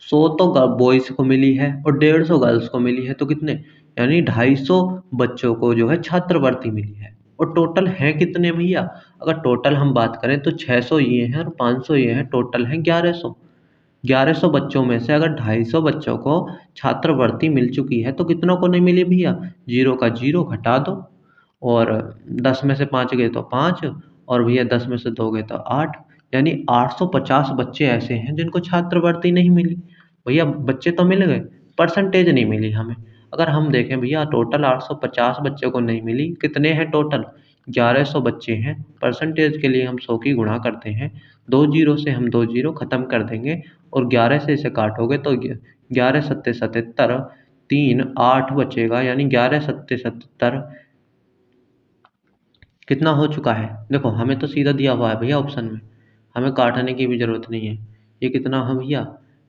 100 तो बॉयज को मिली है और 150 गर्ल्स को मिली है, तो कितने, यानी 250 बच्चों को जो है छात्रवृत्ति मिली है। और टोटल है कितने भैया, अगर टोटल हम बात करें तो 600 ये हैं और 500 ये हैं, टोटल है 1100। 1100 बच्चों में से अगर 250 बच्चों को छात्रवृत्ति मिल चुकी है, तो कितनों को नहीं मिली भैया, 0 का 0 घटा दो, और 10 में से 5 गए तो 5, और भैया 10 में से 2 गए तो 8, यानी 850 बच्चे ऐसे हैं जिनको छात्रवृत्ति नहीं मिली। भैया बच्चे तो मिल गए, परसेंटेज नहीं मिली हमें। अगर हम देखें भैया टोटल 850 बच्चों को नहीं मिली, कितने हैं टोटल 1100 बच्चे हैं। परसेंटेज के लिए हम 100 की गुणा करते हैं, 2 जीरो से हम 2 जीरो खत्म कर देंगे और 11 से इसे काटोगे तो 11 सत्ते 77, 3 8 बचेगा, यानी 11 सत्ते 77 कितना हो चुका है। देखो हमें तो सीधा दिया हुआ है भैया ऑप्शन में, हमें काटने की भी जरूरत नहीं है। ये कितना है भैया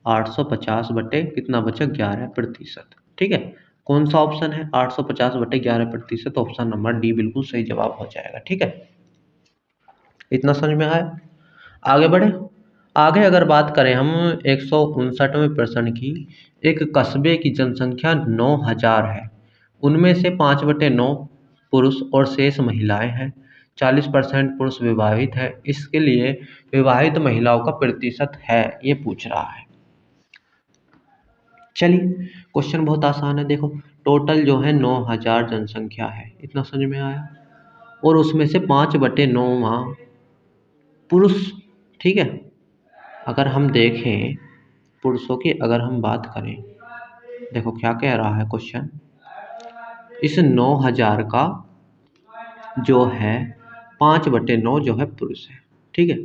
850 बटे कितना बचा 11%। ठीक है, कौन सा ऑप्शन है 850 बटे 11%, ऑप्शन नंबर डी बिल्कुल सही जवाब हो जाएगा। ठीक है, इतना समझ में आया। आगे बढ़े। आगे अगर बात करें हम 159वें प्रश्न की, एक कस्बे की जनसंख्या 9000 है, उनमें से 5/9 पुरुष और शेष महिलाएं हैं, 40% पुरुष विवाहित है, इसके लिए विवाहित महिलाओं का प्रतिशत है, ये पूछ रहा है। चलिए क्वेश्चन बहुत आसान है। देखो टोटल जो है 9000 जनसंख्या है, इतना समझ में आया, और उसमें से 5/9 पुरुष। ठीक है, अगर हम देखें पुरुषों की अगर हम बात करें, देखो क्या कह रहा है क्वेश्चन, इस 9000 का जो है 5/9 जो है पुरुष है। ठीक है,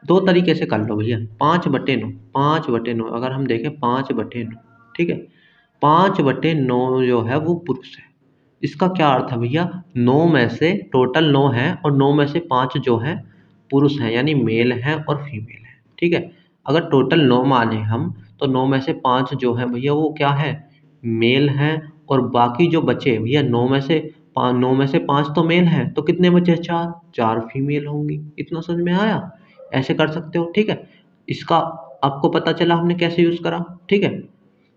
दो तरीके से कर लो भैया, 5/9, 5/9 अगर हम देखें 5/9, ठीक है, 5/9 जो है वो पुरुष है। इसका क्या अर्थ है भैया, 9 में से टोटल 9 है और 9 में से 5 जो है पुरुष हैं, यानी मेल हैं और फीमेल है। ठीक है, अगर टोटल 9 माने हम तो 9 में से 5 जो है भैया वो क्या है, मेल हैं, और बाकी जो बचे भैया 9 में से 5 तो मेल हैं, तो कितने बचे, 4, 4 फीमेल होंगी। इतना समझ में आया, ऐसे कर सकते हो। ठीक है, इसका आपको पता चला हमने कैसे यूज करा। ठीक है,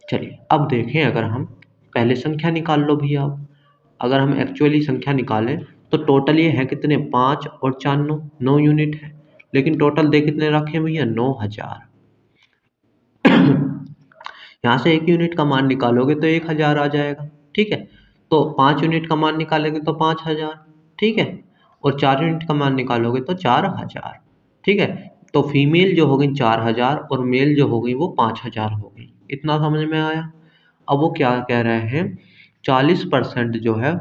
चलिए अब देखें, अगर हम पहले संख्या निकाल लो भैया। अब अगर हम एक्चुअली संख्या निकालें तो टोटल ये है कितने, 5 और 4 9 यूनिट है, लेकिन टोटल दे कितने रखे भैया 9000। यहाँ से 1 यूनिट का मान निकालोगे तो 1000 आ जाएगा। ठीक है, तो 5 यूनिट का मान निकालोगे तो 5000। ठीक है, और 4 यूनिट का मान निकालोगे तो 4000। ठीक है, तो फीमेल जो हो गई 4000 और मेल जो हो गई वो 5000 हो गई। इतना समझ में आया। अब वो क्या कह रहे हैं, 40% जो है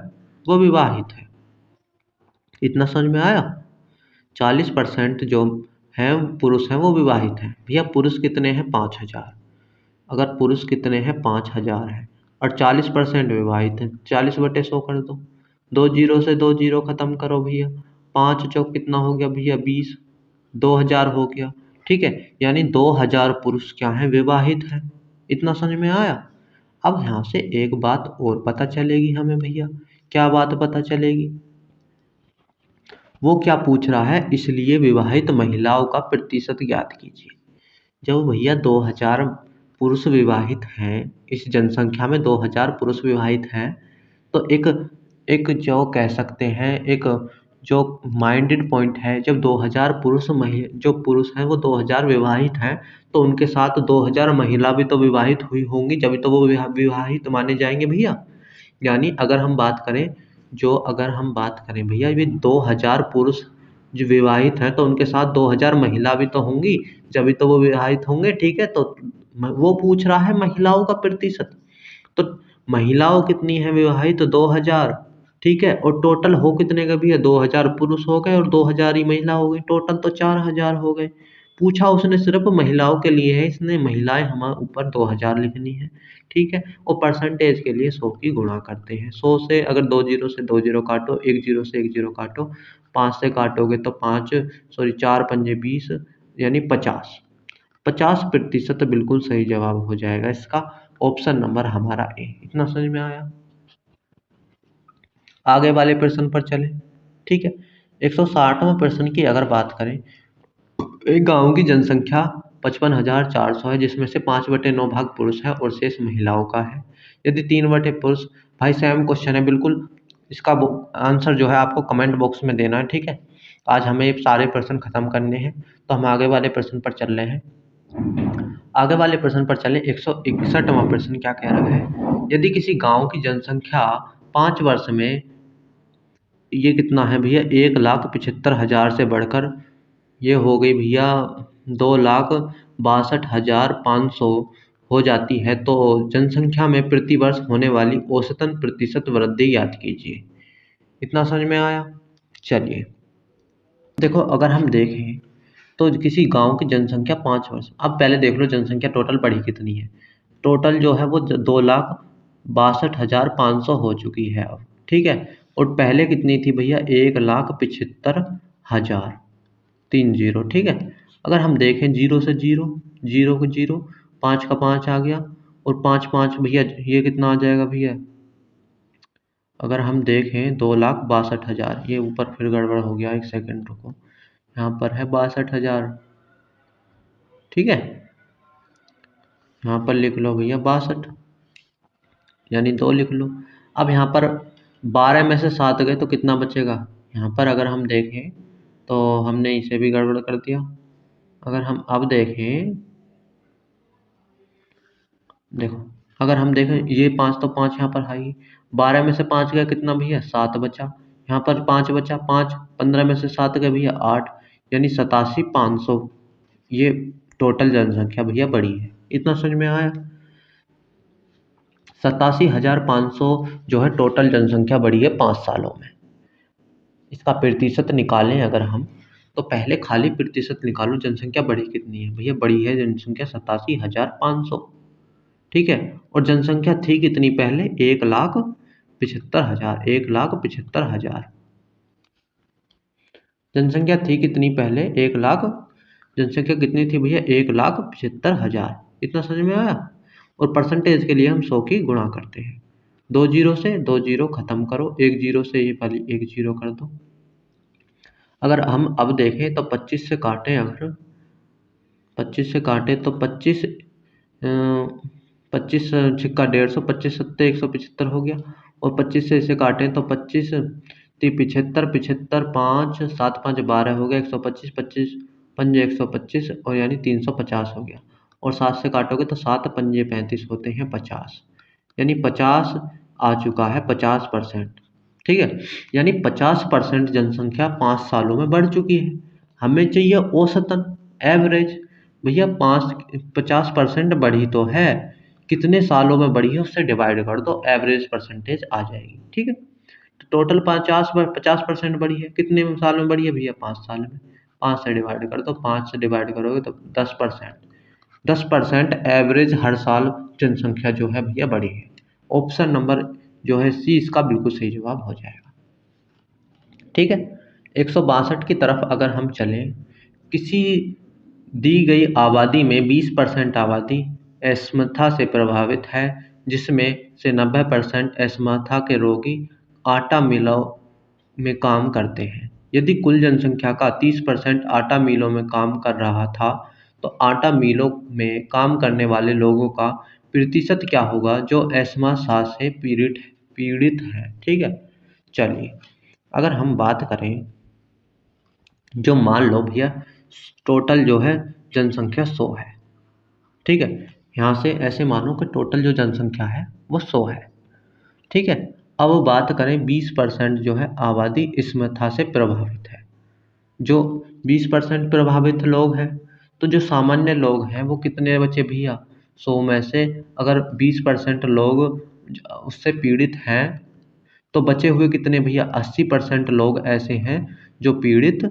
वो विवाहित है। इतना समझ में आया, 40% जो है पुरुष हैं वो विवाहित हैं। भैया पुरुष कितने हैं 5000, अगर पुरुष कितने हैं 5000 है और 40% विवाहित हैं, 40/100 कर दो, 2 जीरो से 2 जीरो खत्म करो भैया, 5 चौक कितना हो गया भैया 20, 2000 हो गया। ठीक है, यानी 2000 पुरुष क्या हैं, विवाहित हैं। इतना समझ में आया। अब यहाँ से एक बात और पता चलेगी हमें भैया, क्या बात पता चलेगी, वो क्या पूछ रहा है, इसलिए विवाहित महिलाओं का प्रतिशत ज्ञात कीजिए। जब भैया 2000 पुरुष विवाहित हैं, इस जनसंख्या में 2000 पुरुष विवाहित हैं, तो एक एक जो कह सकते हैं, एक जो माइंडेड पॉइंट है, जब 2000 जो पुरुष हैं वो 2000 विवाहित हैं, तो उनके साथ 2000 महिला भी तो विवाहित हुई होंगी, जब तो वो विवाहित माने जाएंगे भैया। यानी अगर हम बात करें भैया, ये 2000 पुरुष जो विवाहित हैं तो उनके साथ 2000 महिला भी तो होंगी, जब तो वो विवाहित होंगे। ठीक है, तो वो पूछ रहा है महिलाओं का प्रतिशत, तो महिलाओं कितनी है विवाहित, तो 2000। ठीक है, और टोटल हो कितने का भैया, 2000 पुरुष हो गए और 2000 ही महिला हो गई, टोटल तो 4000 हो गए। पूछा उसने सिर्फ महिलाओं के लिए है, इसने महिलाएं हमारे ऊपर 2000 लिखनी है। ठीक है, और परसेंटेज के लिए 100 की गुणा करते हैं। 100 से अगर 2 जीरो से 2 जीरो काटो, 1 जीरो से 1 जीरो काटो, 5 से काटोगे तो 5 सॉरी 4 पंजे 20, यानी 50। 50% बिल्कुल सही जवाब हो जाएगा इसका, ऑप्शन नंबर हमारा ए। इतना समझ में आया। आगे वाले प्रश्न पर चले। ठीक है, 160वें प्रश्न की अगर बात करें, एक गांव की जनसंख्या 55,400 है, जिसमें से 5/9 भाग पुरुष है और शेष महिलाओं का है। यदि 3 पुरुष, भाई सेम क्वेश्चन है बिल्कुल, इसका आंसर जो है आपको कमेंट बॉक्स में देना है। ठीक है, आज हमें ये सारे प्रश्न खत्म करने हैं, तो हम आगे वाले प्रश्न पर चल रहे हैं। आगे वाले प्रश्न पर चले। 161वां प्रश्न क्या कह रहा है, यदि किसी गांव की जनसंख्या 5 वर्ष में, ये कितना है भैया, 1,75,000 से बढ़कर ये हो गई भैया 2,62,500 हो जाती है तो जनसंख्या में प्रति वर्ष होने वाली औसतन प्रतिशत वृद्धि ज्ञात कीजिए। इतना समझ में आया? चलिए, देखो अगर हम देखें तो किसी गांव की जनसंख्या 5 वर्ष, अब पहले देख लो जनसंख्या टोटल बढ़ी कितनी है। टोटल जो है वो 2,62,500 हो चुकी है अब, ठीक है। और पहले कितनी थी भैया? 1,75,030, ठीक है। अगर हम देखें जीरो से जीरो, जीरो को जीरो, 5 का 5 आ गया, और 5 5 भैया ये कितना आ जाएगा भैया? अगर हम देखें 2,62,000, ये ऊपर फिर गड़बड़ हो गया, एक सेकेंड रुको, यहाँ पर है 62,000, ठीक है। यहाँ पर लिख लो भैया 62, यानी 2 लिख लो। अब यहाँ पर 12 में से 7 गए तो कितना बचेगा? यहाँ पर अगर हम देखें तो हमने इसे भी गड़बड़ कर दिया। अगर हम अब देखें, देखो अगर हम देखें ये 5 तो 5 यहाँ पर है ही, 12 में से 5 गया कितना भैया? 7 बचा। यहाँ पर 5 बचा, 5, 15 में से 7 गए भैया 8, यानी 87,500 ये टोटल जनसंख्या भैया बढ़ी है। इतना समझ में आया? 87,500 जो है टोटल जनसंख्या बढ़ी है 5 सालों में। इसका प्रतिशत निकालें अगर हम, तो पहले खाली प्रतिशत निकालो, जनसंख्या बढ़ी कितनी है भैया? बढ़ी है जनसंख्या 87,500, ठीक है। और जनसंख्या थी कितनी पहले? 1,75,000, 1,75,000 जनसंख्या थी कितनी पहले? 1,00,000। जनसंख्या कितनी थी भैया? 1,75,000। इतना समझ में आया? और परसेंटेज के लिए हम 100 की गुणा करते हैं। 2 जीरो से 2 जीरो खत्म करो, 1 जीरो से ये वाली 1 जीरो कर दो। अगर हम अब देखें तो 25 से काटें, अगर 25 से काटें तो 25 25 छिक्का 150, 25 सत्ते 175 हो गया। और 25 से इसे काटें तो 25 ती 75, 75 5 7 5 12 हो गया, 125, 25 पंजे 125, और यानी 350 हो गया। और 7 से काटोगे तो 7 पंजे 35 होते हैं 50, यानी 50 आ चुका है, 50%, ठीक है। यानी 50% जनसंख्या 5 सालों में बढ़ चुकी है। हमें चाहिए औसतन, एवरेज। भैया 50% बढ़ी तो है, कितने सालों में बढ़ी है उससे डिवाइड कर दो, एवरेज परसेंटेज आ जाएगी, ठीक है। तो टोटल 50% बढ़ी है, कितने साल में बढ़ी है भैया? 5 साल में। 5 से डिवाइड कर दो, 5 से डिवाइड करोगे तो 10%, 10% एवरेज हर साल जनसंख्या जो है भैया बढ़ी है। ऑप्शन नंबर जो है सी इसका बिल्कुल सही जवाब हो जाएगा, ठीक है। 162 की तरफ अगर हम चलें, किसी दी गई आबादी में 20% आबादी अस्थमा से प्रभावित है, जिसमें से 90% अस्थमा के रोगी आटा मिलों में काम करते हैं। यदि कुल जनसंख्या का 30% आटा मिलों में काम कर रहा था, तो आटा मिलों में काम करने वाले लोगों का प्रतिशत क्या होगा जो अस्थमा से पीड़ित है, ठीक है। चलिए, अगर हम बात करें, जो मान लो भैया टोटल जो है जनसंख्या 100 है, ठीक है। यहाँ से ऐसे मानो कि टोटल जो जनसंख्या है वो 100 है, ठीक है। अब बात करें 20% जो है आबादी अस्थमा से प्रभावित है। जो 20% प्रभावित लोग हैं, तो जो सामान्य लोग हैं वो कितने बचे भैया? 100 में से अगर 20% लोग उससे पीड़ित हैं, तो बचे हुए कितने भैया? 80% लोग ऐसे हैं जो पीड़ित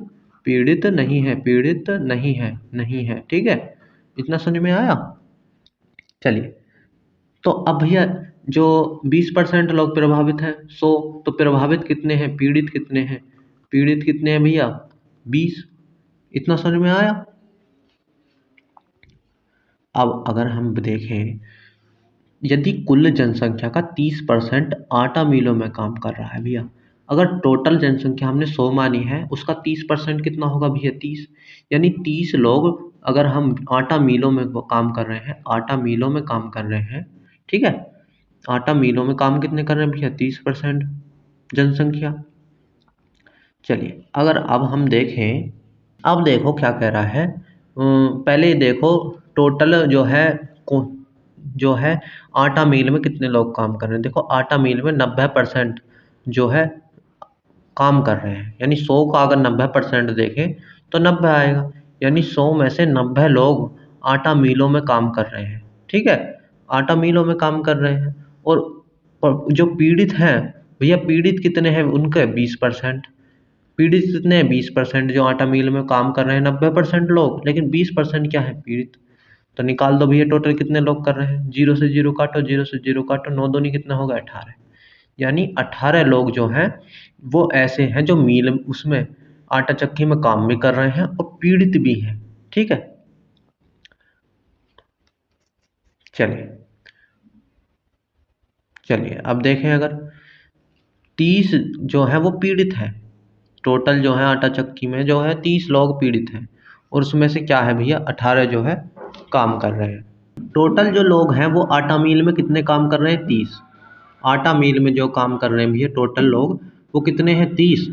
पीड़ित नहीं है, पीड़ित नहीं है, ठीक है। इतना समझ में आया? चलिए, तो अब भैया जो 20% लोग प्रभावित हैं, 100, तो प्रभावित कितने हैं? पीड़ित कितने हैं? पीड़ित कितने हैं भैया? 20। इतना समझ में आया? अब अगर हम देखें, यदि कुल जनसंख्या का 30% आटा मिलों में काम कर रहा है भैया, अगर टोटल जनसंख्या हमने 100 मानी है, उसका 30% कितना होगा भैया? 30, यानी 30 लोग अगर हम आटा मिलों में काम कर रहे हैं, आटा मिलों में काम कर रहे हैं, ठीक है। आटा मिलों में काम कितने कर रहे हैं भैया? 30% जनसंख्या। चलिए, अगर अब हम देखें, अब देखो क्या कह रहा है। पहले देखो टोटल जो है जो है आटा मिल में कितने लोग काम कर रहे हैं। देखो आटा मिल में 90% जो है काम कर रहे हैं, यानी 100 का अगर 90% देखें तो 90 आएगा, यानी 100 में से 90 लोग आटा मिलों में काम कर रहे हैं, ठीक है, आटा मिलों में काम कर रहे हैं। और जो पीड़ित हैं भैया, पीड़ित कितने हैं उनके 20%। पीड़ित कितने हैं 20%, जो आटा मिल में काम कर रहे हैं 90% लोग, लेकिन 20% क्या है पीड़ित। तो निकाल दो भैया टोटल कितने लोग कर रहे हैं, जीरो से जीरो काटो, जीरो से जीरो काटो, 9 दूनी कितना होगा 18। यानी 18 लोग जो हैं वो ऐसे हैं जो मील उसमें आटा चक्की में काम भी कर रहे हैं और पीड़ित भी हैं। ठीक है, चलिए चलिए अब देखें, अगर 30 जो है वो पीड़ित हैं, टोटल जो है आटा चक्की में जो है 30 लोग पीड़ित हैं, और उसमें से क्या है भैया 18 जो है काम कर रहे हैं। टोटल जो लोग हैं वो आटा मिल में कितने काम कर रहे हैं, 30। आटा मिल में जो काम कर रहे हैं भैया टोटल लोग वो कितने हैं, 30।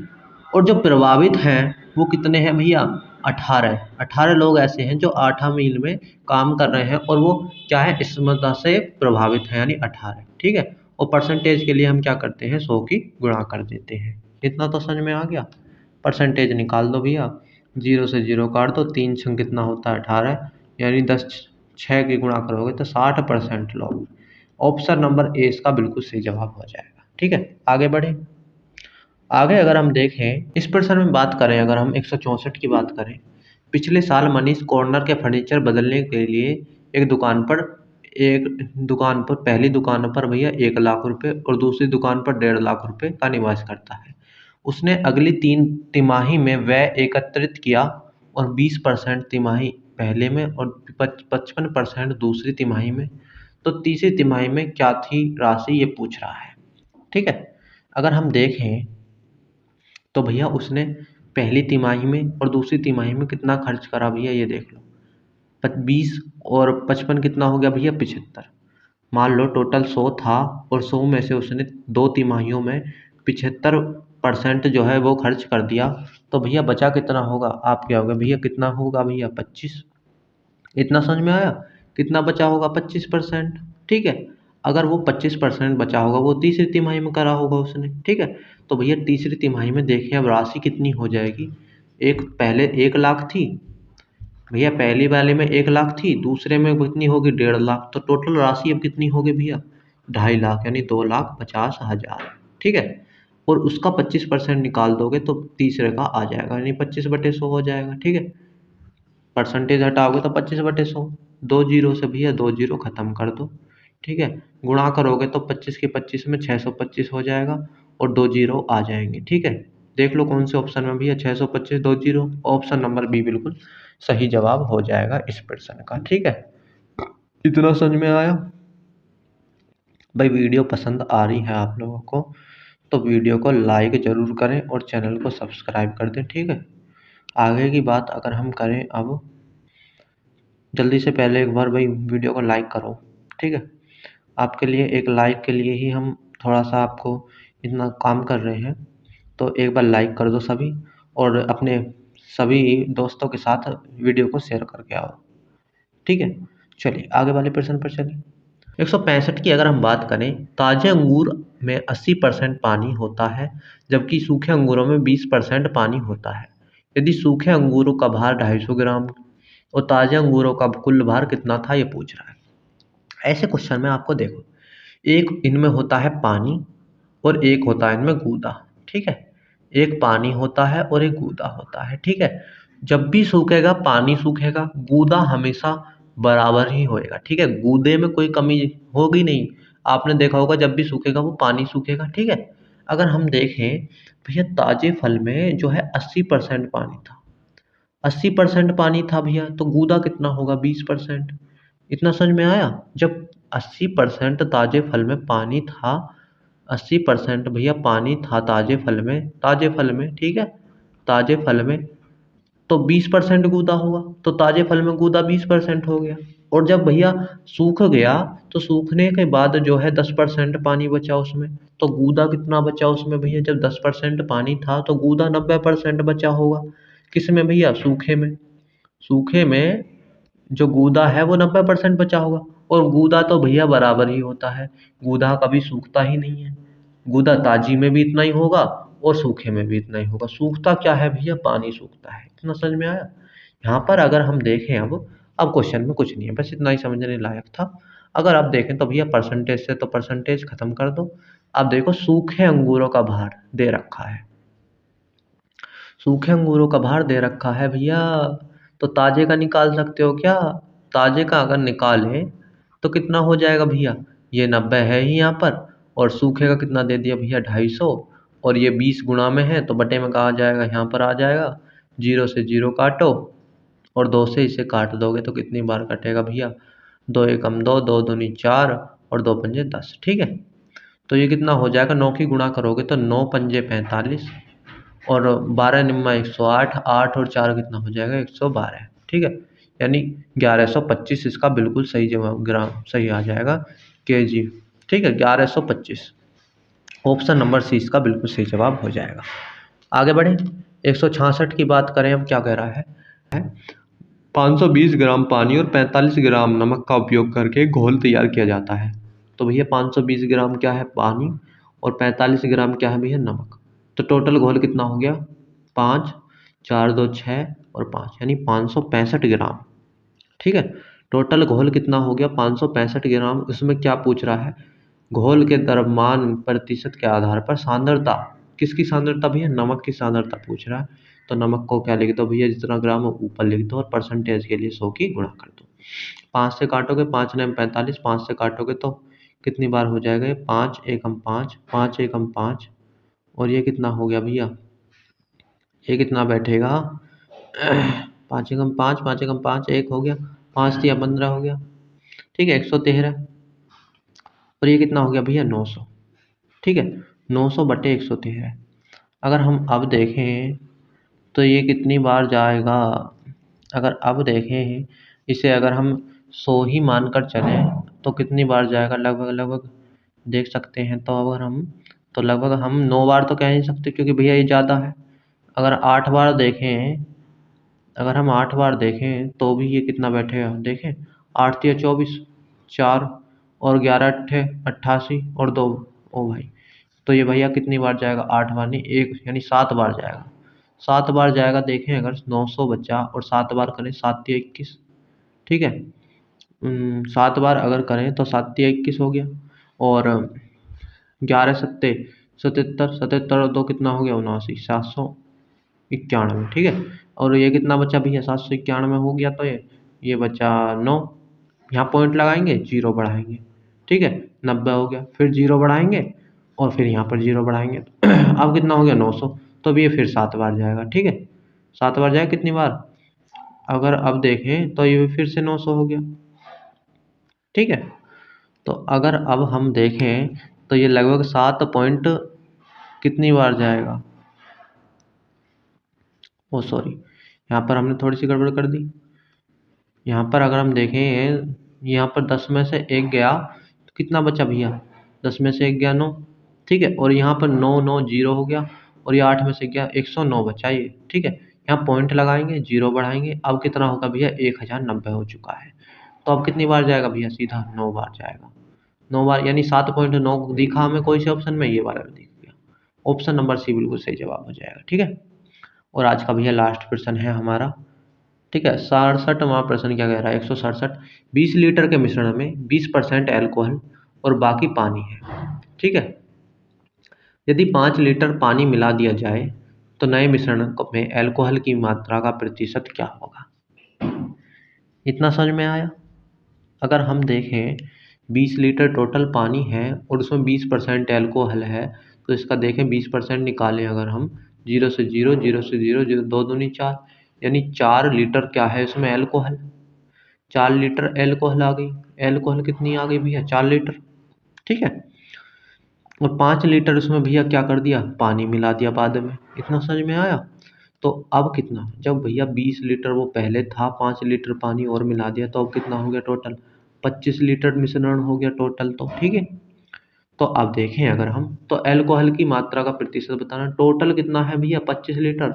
और जो प्रभावित हैं वो कितने हैं भैया, 18। 18 लोग ऐसे हैं जो आटा मिल में काम कर रहे हैं और वो क्या है इस्मता से प्रभावित हैं, यानी 18। ठीक है, और परसेंटेज के लिए हम क्या करते हैं, 100 की गुणा कर देते हैं। इतना तो समझ में आ गया। परसेंटेज निकाल दो भैया, जीरो से जीरो काट दो, 3 छंग कितना होता है 18, यानी 10 6 की गुणा करोगे तो 60% लोग। ऑप्शन नंबर ए इसका बिल्कुल सही जवाब हो जाएगा। ठीक है, आगे बढ़े। आगे अगर हम देखें इस प्रश्न में बात करें, अगर हम 164 की बात करें, पिछले साल मनीष कॉर्नर के फर्नीचर बदलने के लिए एक दुकान पर पहली दुकान पर भैया 1 लाख रुपए और दूसरी दुकान पर 1.5 लाख रुपए का निवेश करता है। उसने अगली 3 तिमाही में व्यय एकत्रित किया और 20% तिमाही पहले में और 55% दूसरी तिमाही में। तो तीसरी तिमाही में क्या थी राशि, ये पूछ रहा है। ठीक है, अगर हम देखें तो भैया उसने पहली तिमाही में और दूसरी तिमाही में कितना खर्च करा भैया, ये देख लो। 20 और 55 कितना हो गया भैया, 75। मान लो टोटल 100 था और 100 में से उसने 2 तिमाहियों में 75% जो है वो खर्च कर दिया। तो भैया बचा कितना होगा, आप क्या होगा भैया, कितना होगा भैया 25। इतना समझ में आया, कितना बचा होगा 25%। ठीक है, अगर वो 25% बचा होगा वो तीसरी तिमाही में करा होगा उसने। ठीक है, तो भैया तीसरी तिमाही में देखें अब राशि कितनी हो जाएगी। एक पहले 1 लाख थी भैया, पहली वाले में 1 लाख थी, दूसरे में कितनी होगी 1.5 लाख। तो टोटल राशि अब कितनी होगी भैया, 2.5 लाख, यानी 2,50,000। ठीक है, और उसका 25% निकाल दोगे तो तीसरे का आ जाएगा, यानी 25/100 हो जाएगा। ठीक है, परसेंटेज हटाओगे तो 25/100, 2 जीरो से भैया 2 जीरो खत्म कर दो। ठीक है, गुणा करोगे तो 25 के 25 में 625 हो जाएगा और 2 जीरो आ जाएंगे। ठीक है, देख लो कौन से ऑप्शन में भैया 625 2 जीरो, ऑप्शन नंबर बी बिल्कुल सही जवाब हो जाएगा इस प्रश्न का। ठीक है, इतना समझ में आया। भाई वीडियो पसंद आ रही है आप लोगों को तो वीडियो को लाइक ज़रूर करें और चैनल को सब्सक्राइब कर दें। ठीक है, आगे की बात अगर हम करें अब, जल्दी से पहले एक बार भाई वीडियो को लाइक करो। ठीक है, आपके लिए एक लाइक के लिए ही हम थोड़ा सा आपको इतना काम कर रहे हैं, तो एक बार लाइक कर दो सभी, और अपने सभी दोस्तों के साथ वीडियो को शेयर करके आओ। ठीक है, चलिए आगे वाले प्रश्न पर चलिए। 165 की अगर हम बात करें, ताजे अंगूर में 80% पानी होता है जबकि सूखे अंगूरों में 20% पानी होता है। यदि सूखे अंगूरों का भार 250 ग्राम और ताजे अंगूरों का कुल भार कितना था, ये पूछ रहा है। ऐसे क्वेश्चन में आपको देखो, एक इनमें होता है पानी और एक होता है इनमें गूदा। ठीक है, एक पानी होता है और एक गूदा होता है। ठीक है, जब भी सूखेगा पानी सूखेगा, गूदा हमेशा बराबर ही होएगा। ठीक है, गूदे में कोई कमी होगी नहीं, आपने देखा होगा जब भी सूखेगा वो पानी सूखेगा। ठीक है, अगर हम देखें भैया ताजे फल में जो है 80% पानी था, 80% पानी था भैया, तो गूदा कितना होगा 20%। इतना समझ में आया, जब 80% ताजे फल में पानी था, 80% भैया पानी था ताजे फल में, ताजे फल में। ठीक है, ताजे फल में तो 20% गूदा होगा, तो ताजे फल में गूदा 20% हो गया। और जब भैया सूख गया तो सूखने के बाद जो है 10% पानी बचा उसमें, तो गूदा कितना बचा उसमें भैया, जब 10% पानी था तो गूदा 90% बचा होगा। किस में भैया, सूखे में। सूखे में जो गूदा है वो 90% बचा होगा, और गूदा तो भैया बराबर ही होता है, गूदा कभी सूखता ही नहीं है। गूदा ताजी में भी इतना ही होगा और सूखे में भी इतना ही होगा। सूखता क्या है भैया, पानी सूखता है। इतना समझ में आया। यहाँ पर अगर हम देखें अब अब क्वेश्चन में कुछ नहीं है, बस इतना ही समझने लायक था। अगर आप देखें तो भैया परसेंटेज से तो परसेंटेज खत्म कर दो। अब देखो सूखे अंगूरों का भार दे रखा है, सूखे अंगूरों का भार दे रखा है भैया, तो ताजे का निकाल सकते हो क्या? ताजे का अगर निकाले तो कितना हो जाएगा भैया? ये 90 है ही यहाँ पर, और सूखे का कितना दे दिया भैया? 250, और ये 20 गुणा में है तो बटे में कहा जाएगा, यहाँ पर आ जाएगा। जीरो से जीरो काटो और 2 से इसे काट दोगे तो कितनी बार कटेगा भैया? 2 एकम 2, 2 दूनी 4 और 2 पंजे 10। ठीक है, तो ये कितना हो जाएगा? 9 की गुणा करोगे तो 9 पंजे 45 और 12 निम्मा 108, 8 और 4 कितना हो जाएगा? 112। ठीक है, यानी 1125 इसका बिल्कुल सही जवाब, ग्राम सही आ जाएगा, केजी। ठीक है, 1125 ऑप्शन नंबर सी इसका बिल्कुल सही जवाब हो जाएगा। आगे बढ़े, 166 की बात करें, अब क्या कह रहा है? 520 ग्राम पानी और 45 ग्राम नमक का उपयोग करके घोल तैयार किया जाता है। तो भैया 520 ग्राम क्या है? पानी, और 45 ग्राम क्या है भैया? नमक। तो टोटल घोल कितना हो गया? 5, 4 2 6 और 5, यानी 565 ग्राम। ठीक है, टोटल घोल कितना हो गया? 565 ग्राम। इसमें क्या पूछ रहा है? घोल के द्रव्यमान प्रतिशत के आधार पर सांद्रता, किसकी सांद्रता भैया? नमक की सांद्रता पूछ रहा है। तो नमक को क्या लिख दो भैया? जितना ग्राम हो ऊपर लिख दो और परसेंटेज के लिए 100 की गुणा कर दो। 5 से काटोगे, 5 9 45, 5 से काटोगे तो कितनी बार हो जाएगा? ये 5 एकम 5, 5 एकम 5, और ये कितना हो गया भैया? ये कितना बैठेगा? 5 एकम 5, 5 एकम 5, 1 हो गया, 5 तिया 15 हो गया। ठीक है, 113, और ये कितना हो गया भैया? 900। ठीक है, 900 बटे 113। अगर हम अब देखें तो ये कितनी बार जाएगा? अगर अब देखें इसे, अगर हम 100 ही मानकर चलें तो कितनी बार जाएगा? लगभग लगभग देख सकते हैं, तो अगर हम, तो लगभग हम 9 बार तो कह नहीं सकते क्योंकि भैया ये ज़्यादा है। अगर 8 बार देखें, अगर हम 8 बार देखें तो भी ये कितना बैठेगा? देखें, 8 तिया 24, 4 और 11 अट्ठे 88 और 2, ओ भाई, तो ये भैया कितनी बार जाएगा? 8 बार नहीं, 1, यानी 7 बार जाएगा। 7 बार जाएगा। देखें, अगर 900 बचा और 7 बार करें, 7 तिया 21। ठीक है, 7 बार अगर करें तो 7 तिया 21 हो गया, और 11 सत्ते 77, 77 और 2 कितना हो गया? 79, 791। ठीक है, और ये कितना बचा भैया? 791 हो गया, तो ये बचा 9। यहाँ पॉइंट लगाएंगे, जीरो बढ़ाएंगे। ठीक है, 90 हो गया, फिर जीरो बढ़ाएंगे और फिर यहाँ पर जीरो बढ़ाएंगे। अब कितना हो गया? 900। तो अब ये फिर 7 बार जाएगा। ठीक है, 7 बार जाएगा। कितनी बार? अगर अब देखें तो ये फिर से 900 हो गया। ठीक है, तो अगर अब हम देखें तो ये लगभग 7 पॉइंट कितनी बार जाएगा? ओ सॉरी, यहाँ पर हमने थोड़ी सी गड़बड़ कर दी। यहाँ पर अगर हम देखें, यहाँ पर 10 में से 1 गया तो कितना बचा भैया? 10 में से 1 गया 9। ठीक है, और यहाँ पर 9 9 जीरो हो गया, और ये 8 में से गया 109 बचा ये। ठीक है, यहाँ पॉइंट लगाएंगे, जीरो बढ़ाएंगे। अब कितना होगा भैया? 1090 हो चुका है। तो अब कितनी बार जाएगा भैया? सीधा 9 बार जाएगा। 9 बार, यानी 7.9 दिखा हमें कोई से ऑप्शन में, ये वाला भी दिख गया। ऑप्शन नंबर सी बिल्कुल सही जवाब हो जाएगा। ठीक है, और आज का भैया लास्ट प्रश्न है हमारा। ठीक है, 67वां प्रश्न क्या कह रहा है? 167, 20 लीटर के मिश्रण में 20% एल्कोहल और बाकी पानी है। ठीक है, यदि 5 लीटर पानी मिला दिया जाए तो नए मिश्रण में एल्कोहल की मात्रा का प्रतिशत क्या होगा? इतना समझ में आया? अगर हम देखें, 20 लीटर टोटल पानी है और उसमें 20% एल्कोहल है, तो इसका देखें 20% निकालें अगर हम, 0 से 0, 0 से 0, 0 2 दूनी 4, यानी 4 लीटर क्या है इसमें? एल्कोहल। 4 लीटर एल्कोहल आ गई। एल्कोहल कितनी आ गई भैया? 4 लीटर। ठीक है, और 5 लीटर उसमें भैया क्या कर दिया? पानी मिला दिया बाद में। इतना समझ में आया? तो अब कितना, जब भैया 20 लीटर वो पहले था, 5 लीटर पानी और मिला दिया, तो अब कितना हो गया टोटल? 25 लीटर मिश्रण हो गया टोटल। तो ठीक है, तो अब देखें अगर हम, तो एल्कोहल की मात्रा का प्रतिशत बताना। टोटल कितना है भैया? 25 लीटर,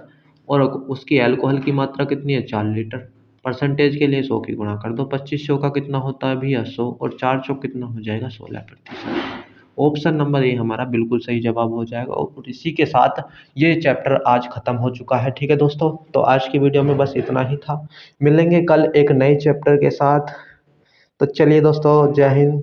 और उसकी एल्कोहल की मात्रा कितनी है? 4 लीटर। परसेंटेज के लिए 100 की गुणा कर दो। 25 100 का कितना होता है भैया? 100, और 4 चौक कितना हो जाएगा? 16%। ऑप्शन नंबर ए हमारा बिल्कुल सही जवाब हो जाएगा। और इसी के साथ ये चैप्टर आज ख़त्म हो चुका है। ठीक है दोस्तों, तो आज की वीडियो में बस इतना ही था। मिलेंगे कल एक नए चैप्टर के साथ। तो चलिए दोस्तों, जय हिंद।